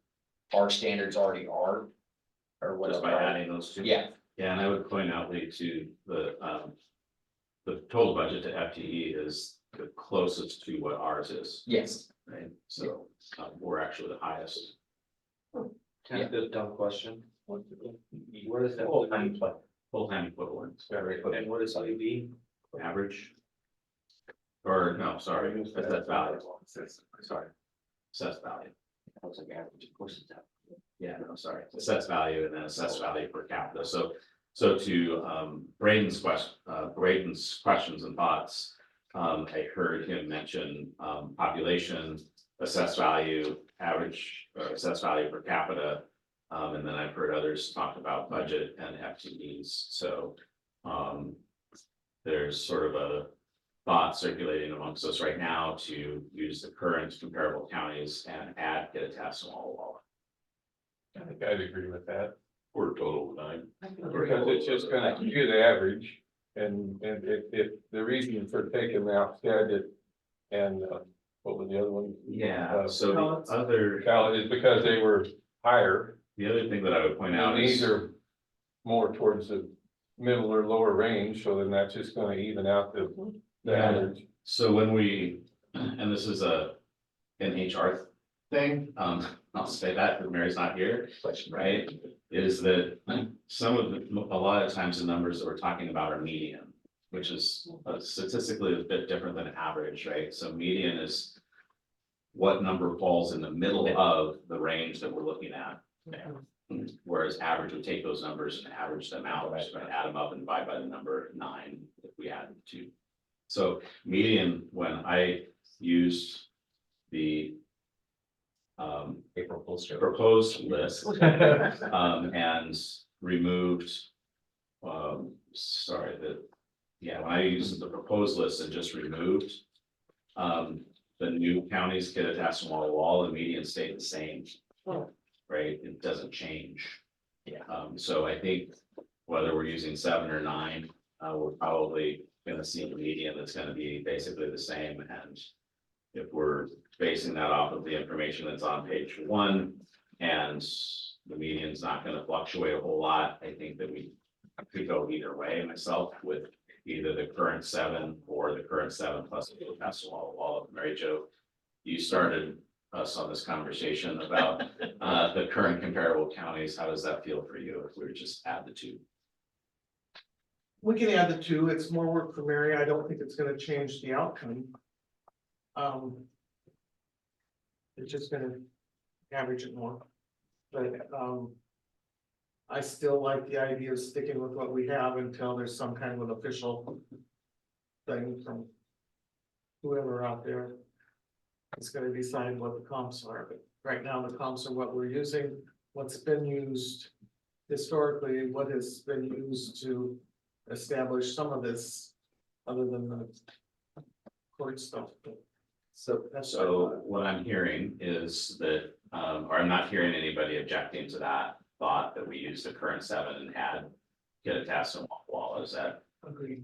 our standards already are. Or Just by whatever. adding those two. Yeah, Yeah, and I would point out, Lee, to the total budget to FTE is the closest to what ours is, yes, right? So, we're actually the highest. Can I ask a dumb question? What is that? Full-time equivalent, And what is EV? average. Or, no, sorry, assessed value. Sorry, assessed value. I was like, average, of course it's that. Yeah, no, sorry, assessed value and then assessed value per capita. So to Braden's questions and thoughts. I heard him mention population, assessed value, average, assessed value per capita. And then I've heard others talk about budget and FTEs, so there's sort of a thought circulating amongst us right now to use the current comparable counties and add Kittitas and Walla Walla. I think I'd agree with that, For a total of 9. because it's just gonna give you the average. And if the reason for taking out Skagit and what was the other one? Yeah, so the other, Cal is because they were higher, the other thing that I would point out and these is, are more towards the middle or lower range, so then that's just gonna even out the Yeah. average. so when we, and this is an HR thing, I'll say that because Mary's not here, right? Is that some of the, a lot of times the numbers that we're talking about are median, which is statistically a bit different than average, right? So median is what number falls in the middle of the range that we're looking at. Whereas average would take those numbers and average them out, right, and add them up and divide by the number 9 if we add 2. So median, when I used the April poster. proposed list, and removed, sorry, when I used the proposed list and just removed the new counties, Kittitas and Walla Walla, the median stayed the same. Right, it doesn't change. Yeah. So I think whether we're using 7 or 9, we're probably gonna see a median that's gonna be basically the same, and if we're basing that off of the information that's on page 1, and the median's not gonna fluctuate a whole lot, I think that we could go either way myself with either the current 7 or the current 7 plus Kittitas and Walla Walla. Mary Jo, you started us on this conversation about the current comparable counties. How does that feel for you if we were just add the 2? We can add the 2, it's more work for Mary, I don't think it's gonna change the outcome. It's just gonna average it more, but, I still like the idea of sticking with what we have until there's some kind of an official thing from whoever out there. It's gonna decide what the comps are, but right now the comps are what we're using, what's been used historically, what has been used to establish some of this, other than the court stuff. So, so what I'm hearing is that, or I'm not hearing anybody objecting to that thought that we use the current 7 and add Kittitas and Walla Walla. Is that, Agreed.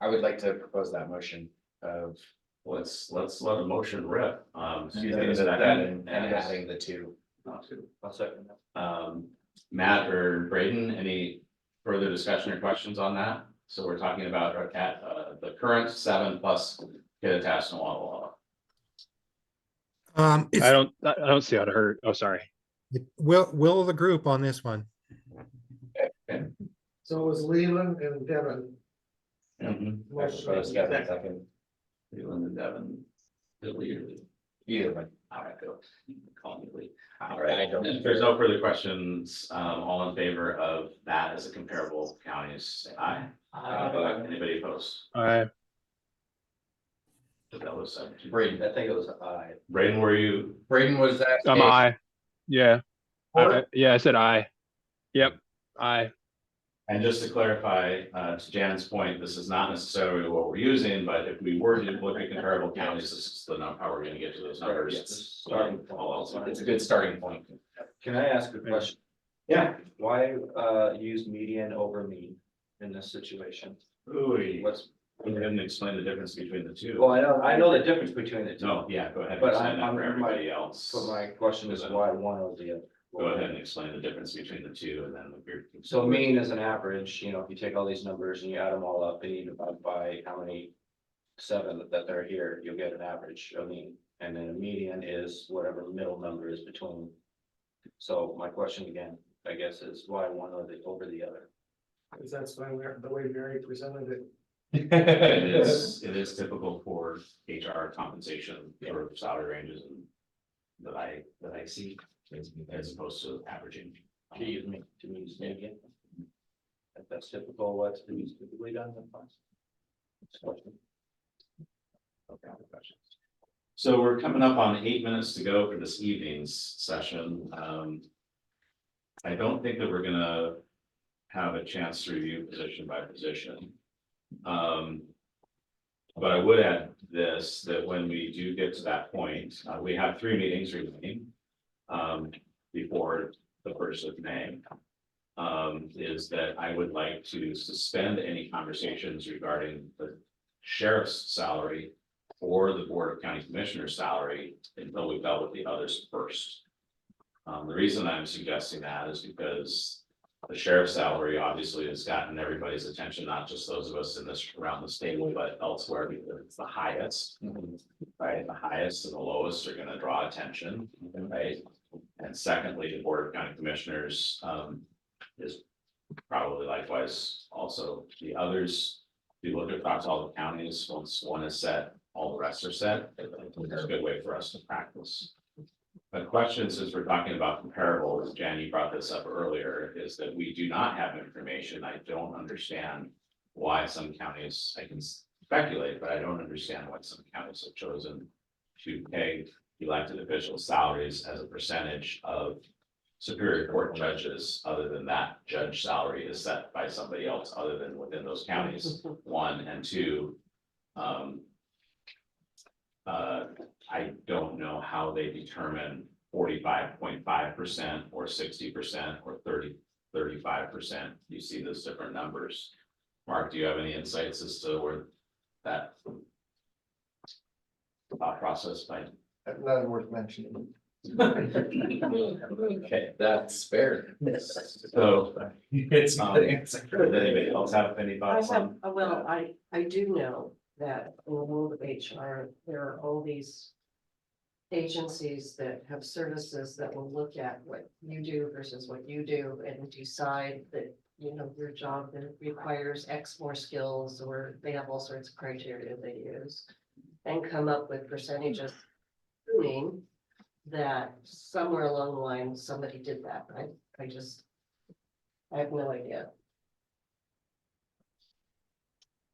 I would like to propose that motion of. let's let a motion rip. Excuse me, And a second. adding the 2. I'll second that. Matt or Braden, any further discussion or questions on that? So we're talking about the current 7 plus Kittitas and Walla Walla. It's I don't see how to hurt. Oh, sorry. will the group on this one. So it was Leland and Devin. Mm-hmm. Motion. Second. Leland and Devin. Billy or Lee? Either way. All right, go. Call me Lee. All I right, don't- if there's no further questions, all in favor of that as a comparable counties, say aye. Anybody opposed? That was 17. Braden, I think it was I. Braden, were you? Braden was that. I'm aye. Yeah. Yeah, I said aye. Yep. Aye. And just to clarify, to Jan's point, this is not necessarily what we're using, but if we were to look at comparable counties, this is the how we're gonna get to those numbers. Yes. Starting point. All else. It's a good starting point. Can I ask a question? Yeah. Why, use median over mean in this situation? Ooh, What's, we didn't explain the difference between the two. well, I know the difference between the two. No, yeah, go ahead. and But explain that I'm- for I'm- everybody else. But my question is why one or the other? Go ahead and explain the difference between the two and then we're. So mean is an average, you know, if you take all these numbers and you add them all up and you divide by how many seven that they're here, you'll get an average, a mean. And then a median is whatever the middle number is between. So my question again, I guess, is why one or the over the other? Because that's why the way Mary presented it. It is typical for HR compensation for salary ranges and that I see as opposed to averaging. To use median. If that's typical, what's typically done in the past? Next question. Okay, other questions? So we're coming up on 8 minutes to go for this evening's session. I don't think that we're gonna have a chance to review position by position. But I would add this, that when we do get to that point, we have 3 meetings remaining. Before the 1st of May. Is that I would like to suspend any conversations regarding the sheriff's salary. Or the Board of County Commissioners salary until we've dealt with the others first. The reason I'm suggesting that is because the sheriff's salary obviously has gotten everybody's attention, not just those of us in this around the state, but elsewhere because it's the highest. Right, the highest and the lowest are gonna draw attention, right? And secondly, the Board of County Commissioners is probably likewise also the others. If you look across all the counties, once one is set, all the rest are set. It's a good way for us to practice. The question, since we're talking about comparables, Jan, you brought this up earlier, is that we do not have information. I don't understand why some counties, I can speculate, but I don't understand why some counties have chosen to pay elected officials' salaries as a percentage of Superior Court judges, other than that judge salary is set by somebody else other than within those counties, 1 and 2. I don't know how they determine 45.5% or 60% or 35%. You see those different numbers. Mark, do you have any insights as to where that thought process by? None worth mentioning. Okay, that's fair. So, It's a good answer. does anybody else have any I thoughts have, on? well, I do know that in the world of HR, there are all these agencies that have services that will look at what you do versus what you do and decide that, you know, your job that requires X more skills, or they have all sorts of criteria they use and come up with percentages, assuming that somewhere along the line, somebody did that, right? I have no idea.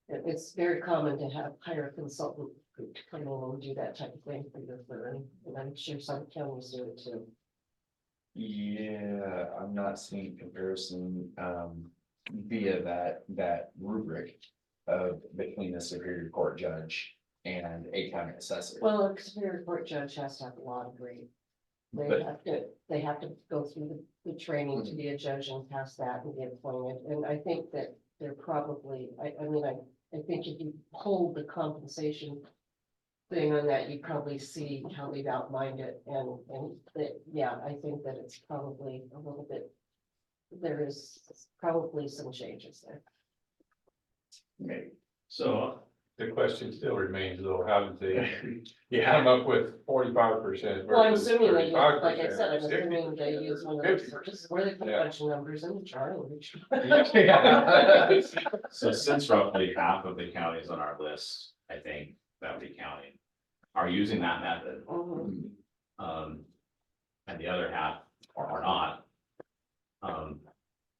It's very common to hire a consultant to come in and do that type of thing for your firm, and I'm sure some counties do it too. Yeah, I'm not seeing comparison via that rubric of between a Superior Court judge and a county assessor. Well, a Superior Court judge has to have a law degree. They have to go through the training to be a judge and pass that and be appointed, and I think that they're probably, I think if you hold the compensation thing on that, you probably see how they've outlined it, and that, yeah, I think that it's probably a little bit, there is probably some changes there. Okay, so The question still remains though, how did they come up with 45%? Well, I'm versus assuming they use, 35%, like I said, I'm or assuming they 60%, use one of or those, 50%? just where they put a Yeah. bunch of numbers in the chart. So since roughly half of the counties on our list, I think, Bounty County, are using that method. Mhm. And the other half are not.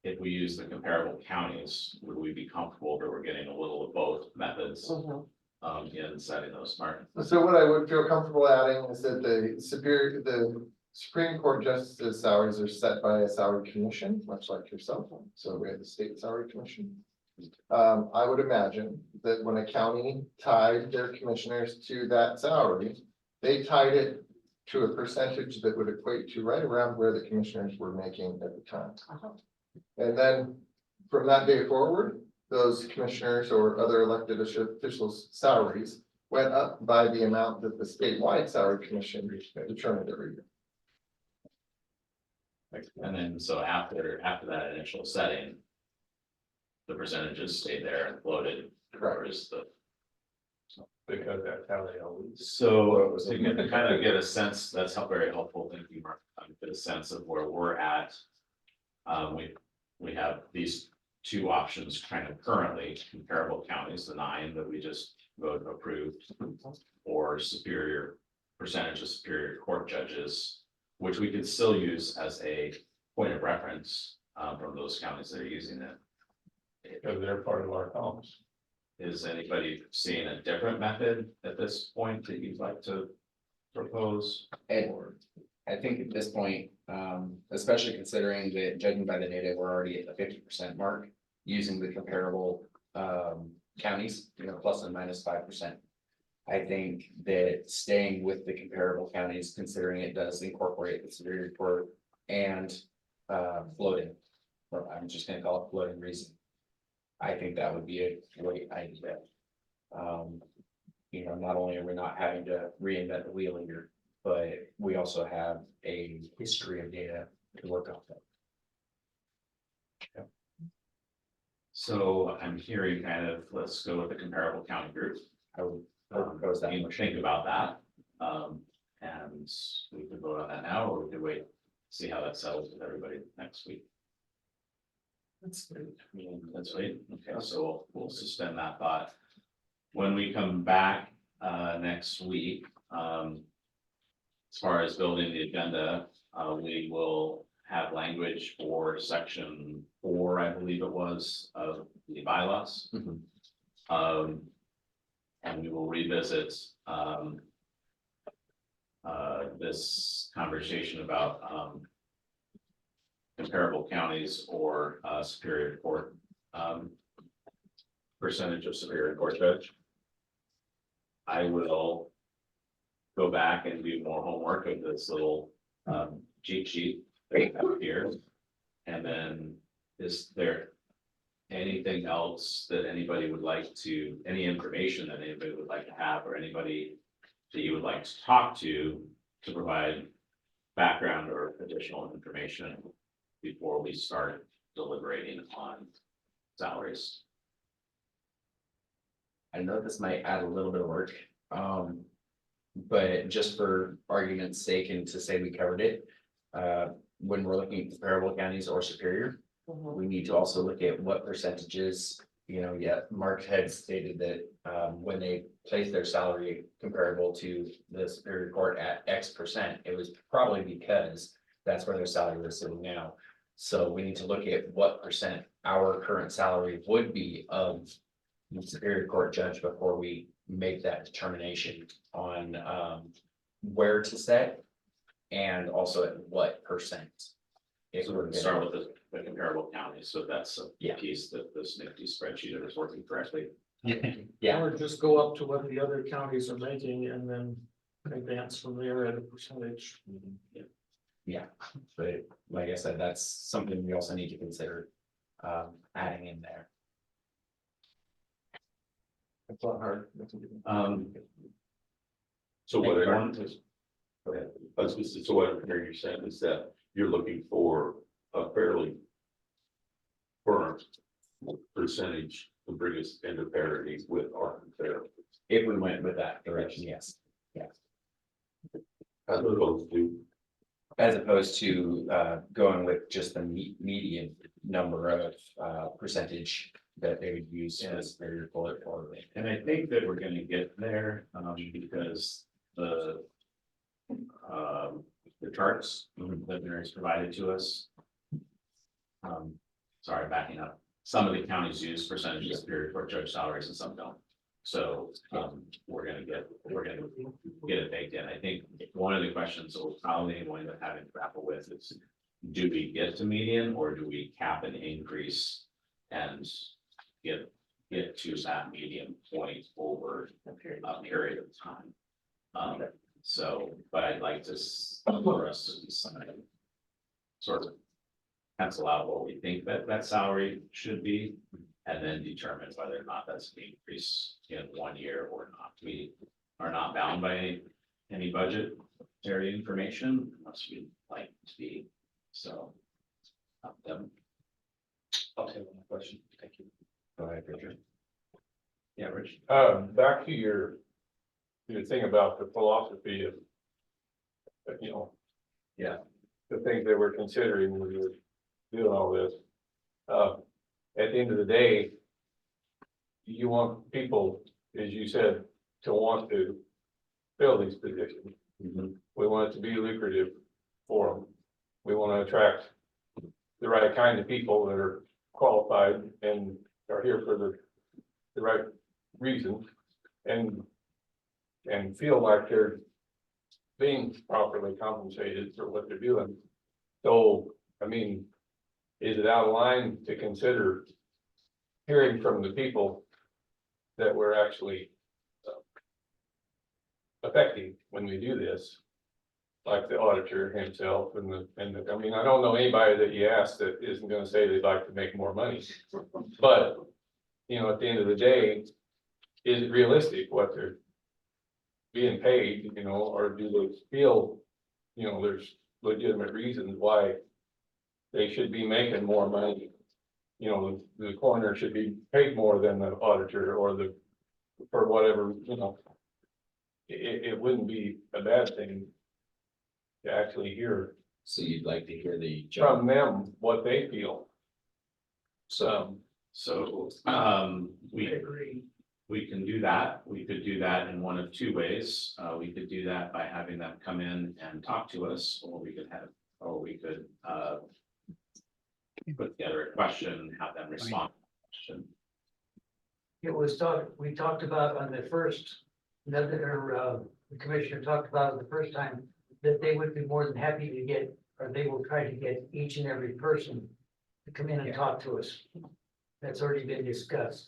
If we use the comparable counties, would we be comfortable that we're getting a little of both methods, Mhm. in setting those marks? So what I would feel comfortable adding is that the Supreme Court justices' salaries are set by a salary commission, much like yourself, so we have the state salary commission. I would imagine that when a county tied their commissioners to that salary, they tied it to a percentage that would equate to right around where the commissioners were making at the time. And then from that day forward, those commissioners or other elected officials' salaries went up by the amount that the statewide salary commission determined every year. And then, so after that initial setting, the percentages stayed there and floated, whereas the. Because that's how they always. So to kind of get a sense, that's very helpful, thank you, Mark, get a sense of where we're at. We have these two options kind of currently, comparable counties, the 9 that we just voted approved. Or percentage of superior court judges, which we could still use as a point of reference from those counties that are using it. Because they're part of our homes. Is anybody seeing a different method at this point that you'd like to propose? And I think at this point, especially considering that judging by the data, we're already at the 50% mark, using the comparable counties, plus and minus 5%. I think that staying with the comparable counties, considering it does incorporate the Superior Court and floating, or I'm just gonna call it floating reason. I think that would be a great idea. Not only are we not having to reinvent the wheel here, but we also have a history of data to work off of. So I'm hearing kind of, let's go with the comparable county group. I would propose that. Think about that. And we could vote on that now, or we could wait, see how that settles with everybody next week. That's right. Okay, so we'll suspend that thought. When we come back next week, as far as building the agenda, we will have language for section 4, I believe it was, of the bylaws. And we will revisit this conversation about comparable counties or superior court, percentage of superior court judge. I will go back and do more homework of this little cheat sheet that we have here. And then is there anything else that anybody would like to, any information that anybody would like to have, or anybody that you would like to talk to provide background or additional information before we start deliberating on salaries? I know this might add a little bit of work, but just for argument's sake and to say we covered it, when we're looking at comparable counties or superior, we need to also look at what percentages, Mark had stated that when they place their salary comparable to the Superior Court at X%, it was probably because that's where their salary was sitting now. So we need to look at what percent our current salary would be of the Superior Court judge before we make that determination on where to set and also at what percent. So we're gonna start with the comparable counties, so that's a Yeah. piece that this nifty spreadsheet is working correctly. Yeah. Or just go up to what the other counties are making and then advance from there at a percentage. Yeah, but like I said, that's something we also need to consider adding in there. It's not hard. So what I Everyone? Go ahead. So what I'm hearing you saying is that you're looking for a fairly firm percentage to bring us into parity with our comparables. If we went with that direction, yes. As opposed to As opposed to going with just the median number of percentage that they would use for the Superior Court or. And I think that we're gonna get there, because the charts that Mary's provided to us. Sorry, backing up. Some of the counties use percentage of Superior Court judge salaries and some don't. So we're gonna get it baked in. I think one of the questions that we're probably going to have to grapple with is, do we get to median or do we cap an increase and get to that median point over a period of time? So, but I'd like to, for us to decide, sort of pencil out what we think that salary should be, and then determine whether or not that's an increase in 1 year or not. We are not bound by any budgetary information unless we'd like to be, so. I'll take one question. Thank you. Go ahead, Richard. Yeah, Rich. Back to your thing about the philosophy of, Yeah. the things that we're considering when we're doing all this. At the end of the day, you want people, as you said, to want to fill these positions. We want it to be lucrative for them. We want to attract the right kind of people that are qualified and are here for the right reasons and feel like they're being properly compensated for what they're doing. So, I mean, is it out of line to consider hearing from the people that we're actually affecting when we do this? Like the auditor himself and I mean, I don't know anybody that you ask that isn't gonna say they'd like to make more money. But, at the end of the day, is it realistic what they're being paid, or do they feel, there's legitimate reasons why they should be making more money? The coroner should be paid more than the auditor or for whatever, it wouldn't be a bad thing to actually hear So you'd like to hear the from them what they feel. We can do that. We could do that in one of two ways. We could do that by having them come in and talk to us, or we could put together a question, have them respond to the question. It was we talked about on the first, the commissioner talked about it the first time, that they would be more than happy to get, or they will try to get each and every person to come in and talk to us. That's already been discussed.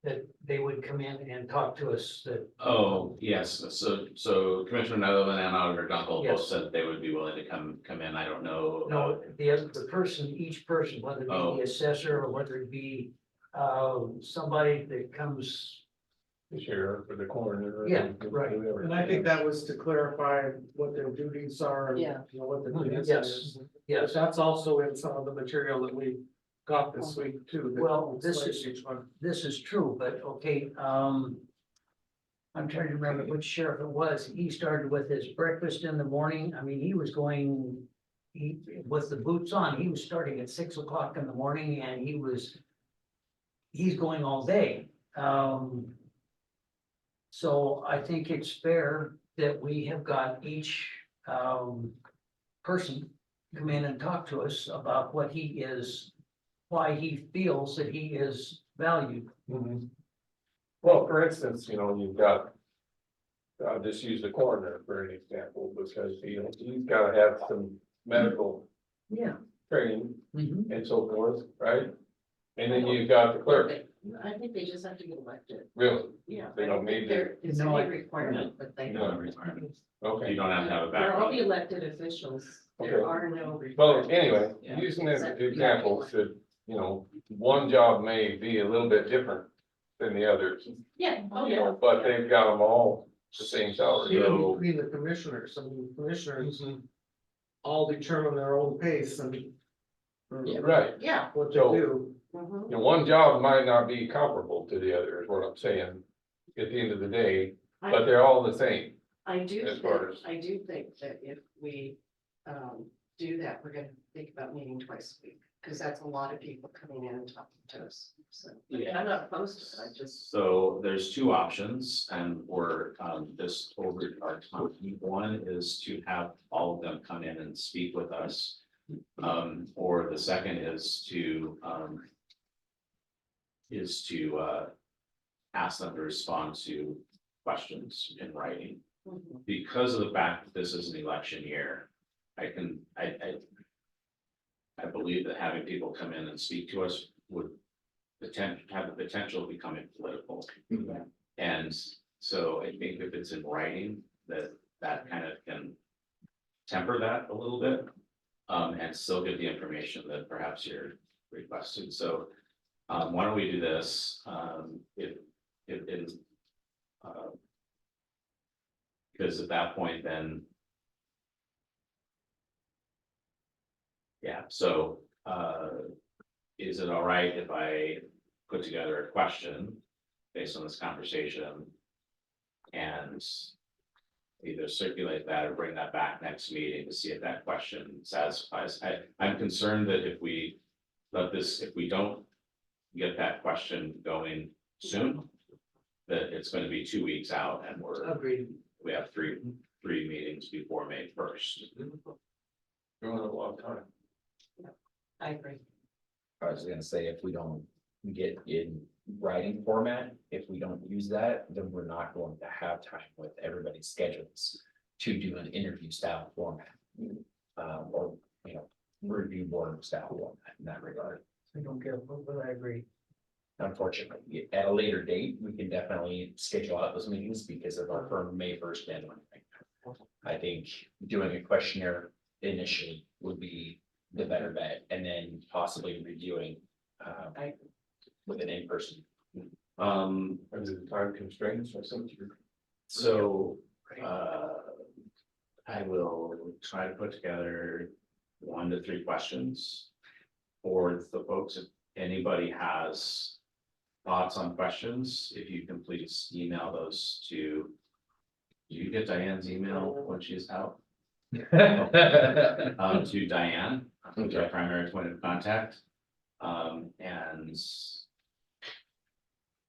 That they would come in and talk to us, that, Oh, yes, so Commissioner Netherland and Auditor Gunkel both Yes. said they would be willing to come in, I don't know. no, the person, each person, whether it be Oh. the assessor or whether it be somebody that comes, The sheriff or the coroner. Yeah, right. whoever. And I think that was to clarify what their duties are. and, Yeah. What the duties Yes. is. yes. That's also in some of the material that we got this week too. that Well, this explains is- each one. This is true, but okay, I'm trying to remember which sheriff it was. He started with his breakfast in the morning. I mean, he was going. With the boots on, he was starting at 6 o'clock in the morning and he's going all day. So I think it's fair that we have got each, person come in and talk to us about what he is, why he feels that he is valued. Mhm. Well, for instance, you've got, I'll just use the coroner for an example, because he's gotta have some medical Yeah. training Mhm. and so forth, right? And then you've got the clerk, I think they just have to get elected. really, Yeah. They don't need to- It's No, a requirement, but they No don't. requirements. okay. You don't have to have a For all the background. elected officials, there Okay. are no. Well, requirements. anyway, Yeah. using that as an example, that, one job may be a little bit different than the others, Yeah, oh, yeah. but they've got them all the same salary. Even So, between the commissioners, some of the commissioners all determine their own pace and right, Yeah. what they So- do. Mhm. one job might not be comparable to the other, is what I'm saying, at the end of the day, but they're all the same. I do As far think, as- I do think that if we, do that, we're gonna think about meeting twice a week, because that's a lot of people coming in and talking to us, so. I'm not opposed to it, I just. So there's two options and we're just over our time. One is to have all of them come in and speak with us. Or the second is to ask them to respond to questions in writing. because of the fact that this is an election year, I believe that having people come in and speak to us would have the potential of becoming political. And so I think if it's in writing, that kind of can temper that a little bit. And still get the information that perhaps you're requesting. So why don't we do this? Because at that point, then. Yeah, so is it all right if I put together a question based on this conversation? And either circulate that or bring that back next meeting to see if that question satisfies. I'm concerned that if we if we don't get that question going soon, that it's going to be 2 weeks out and we have three meetings before May 1st. Going a long time. I agree. I was gonna say, if we don't get in writing format, if we don't use that, then we're not going to have time with everybody's schedules to do an interview style format. Or, you know, review board style format in that regard. I don't care, but I agree. Unfortunately, at a later date, we can definitely schedule out those meetings because of our firm May 1st deadline. I think doing a questionnaire initially would be the better bet, and then possibly reviewing with an in-person. Is it time constraints or something? So I will try to put together 1 to 3 questions for the folks. If anybody has thoughts on questions, if you can please email those to. Do you get Diane's email when she's out? To Diane, who's our primary point of contact. And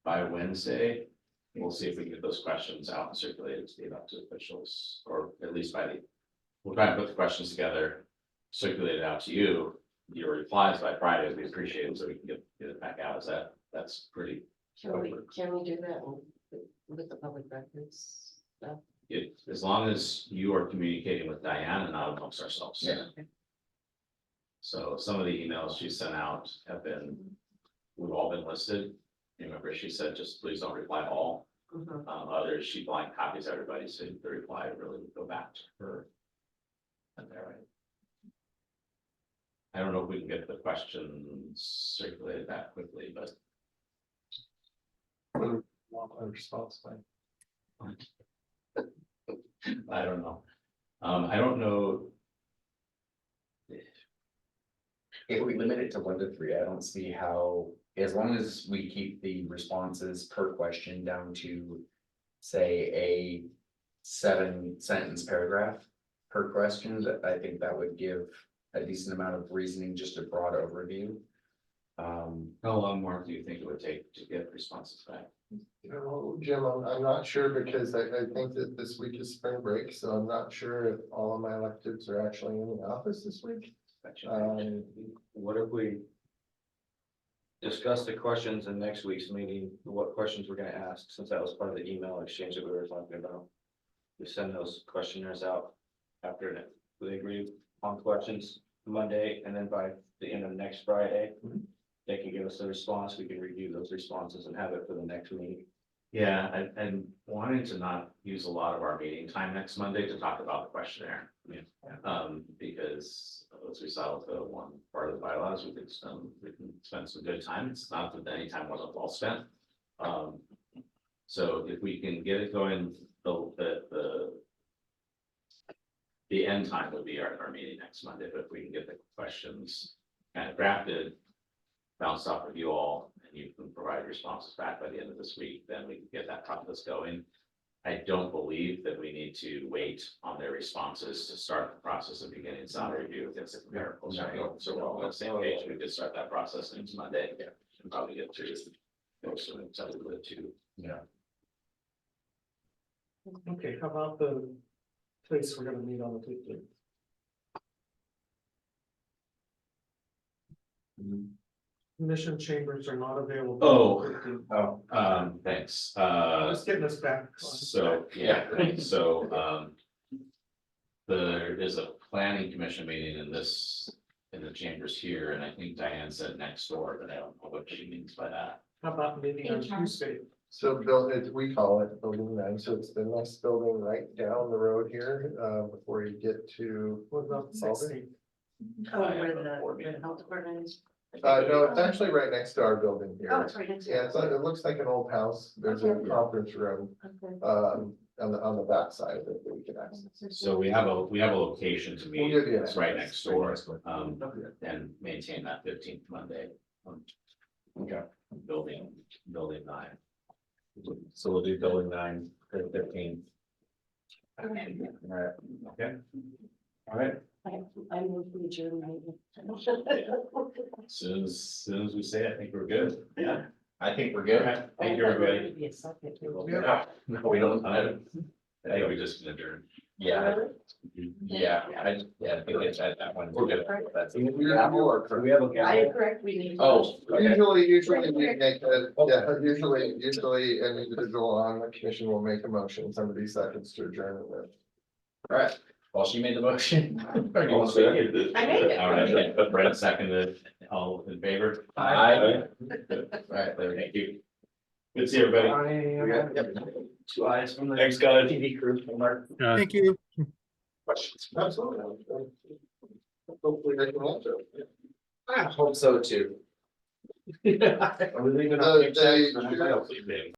by Wednesday, we'll see if we can get those questions out and circulated to the elected officials, or at least we'll try and put the questions together, circulate it out to you. Your replies by Friday, we appreciate it, so we can get it back out. That's pretty. Can we do that with the public records stuff? As long as you are communicating with Diane and not amongst ourselves. Yeah. So some of the emails she sent out we've all been listed. Remember, she said, just please don't reply all. Others, she blind copies everybody, so the reply really would go back to her. And there, right? I don't know if we can get the questions circulated that quickly, but. Response time. I don't know. I don't know. If we limit it to 1 to 3, I don't see how, as long as we keep the responses per question down to, say, a 7-sentence paragraph per question, I think that would give a decent amount of reasoning, just a broad overview. How long more do you think it would take to get responses back? You know, Jim, I'm not sure because I think that this week is spring break, so I'm not sure if all of my electeds are actually in the office this week. What if we discuss the questions in next week's meeting, what questions we're gonna ask, since that was part of the email exchange that we were talking about? We send those questionnaires out after that. We agree on questions Monday, and then by the end of next Friday, they can give us a response. We can review those responses and have it for the next meeting. Yeah, and wanting to not use a lot of our meeting time next Monday to talk about the questionnaire. Because as we saw with the one part of the bylaws, we can spend some good time. It's not that any time wasn't well spent. So if we can get it going, the end time would be our meeting next Monday, but if we can get the questions kind of drafted, bounced off of you all, and you can provide responses back by the end of this week, then we can get that process going. I don't believe that we need to wait on their responses to start the process of beginning salary review against the comparables. So we're all on the same page. We could start that process next Monday and probably get through most of it too. Yeah. Okay, how about the place we're gonna meet on the 15th? Commission chambers are not available. Oh. Thanks, Just getting us back. so, yeah, thanks, so, there is a planning commission meeting in the chambers here, and I think Diane said next door, but I don't know what she means by that. How about meeting on HR. Tuesday? So we call it building 9, so it's the next building right down the road here, before you get to. What about the Alden? 16th? Oh, where the health department is. No, it's actually right next to our building Oh, here. it's right next to Yeah, it looks like an old house. There's a Okay. conference room, Okay. on the back side of it that we can access. So we have a location to meet, We'll give you an it's right address. next door, and maintain that 15th Monday. Okay, building 9. So we'll do building 9 for the 15th. Okay. Alright, Okay. All right, I move to adjourn. soon as we say, it, I think we're good. yeah, I think we're good. Okay, thank you, everybody. Yes, okay. No, we don't, I think we just adjourned. yeah, I think it's that one. We're good. That's. We have a I am correct, we need. Oh, okay. Usually we make usually an individual on the commission will make a motion, somebody seconds to adjourn and then. Alright, well, she made the motion. Or you I'll want to say it? second it. I made it. All right, but Brett seconded, all in favor? Aye. Alright, there we go. Thank you. Good to see everybody. Two eyes from the. Thanks, guys. TV crew from Mark. Thank you. Absolutely. Hopefully they can answer. I hope so too. Are we leaving? The-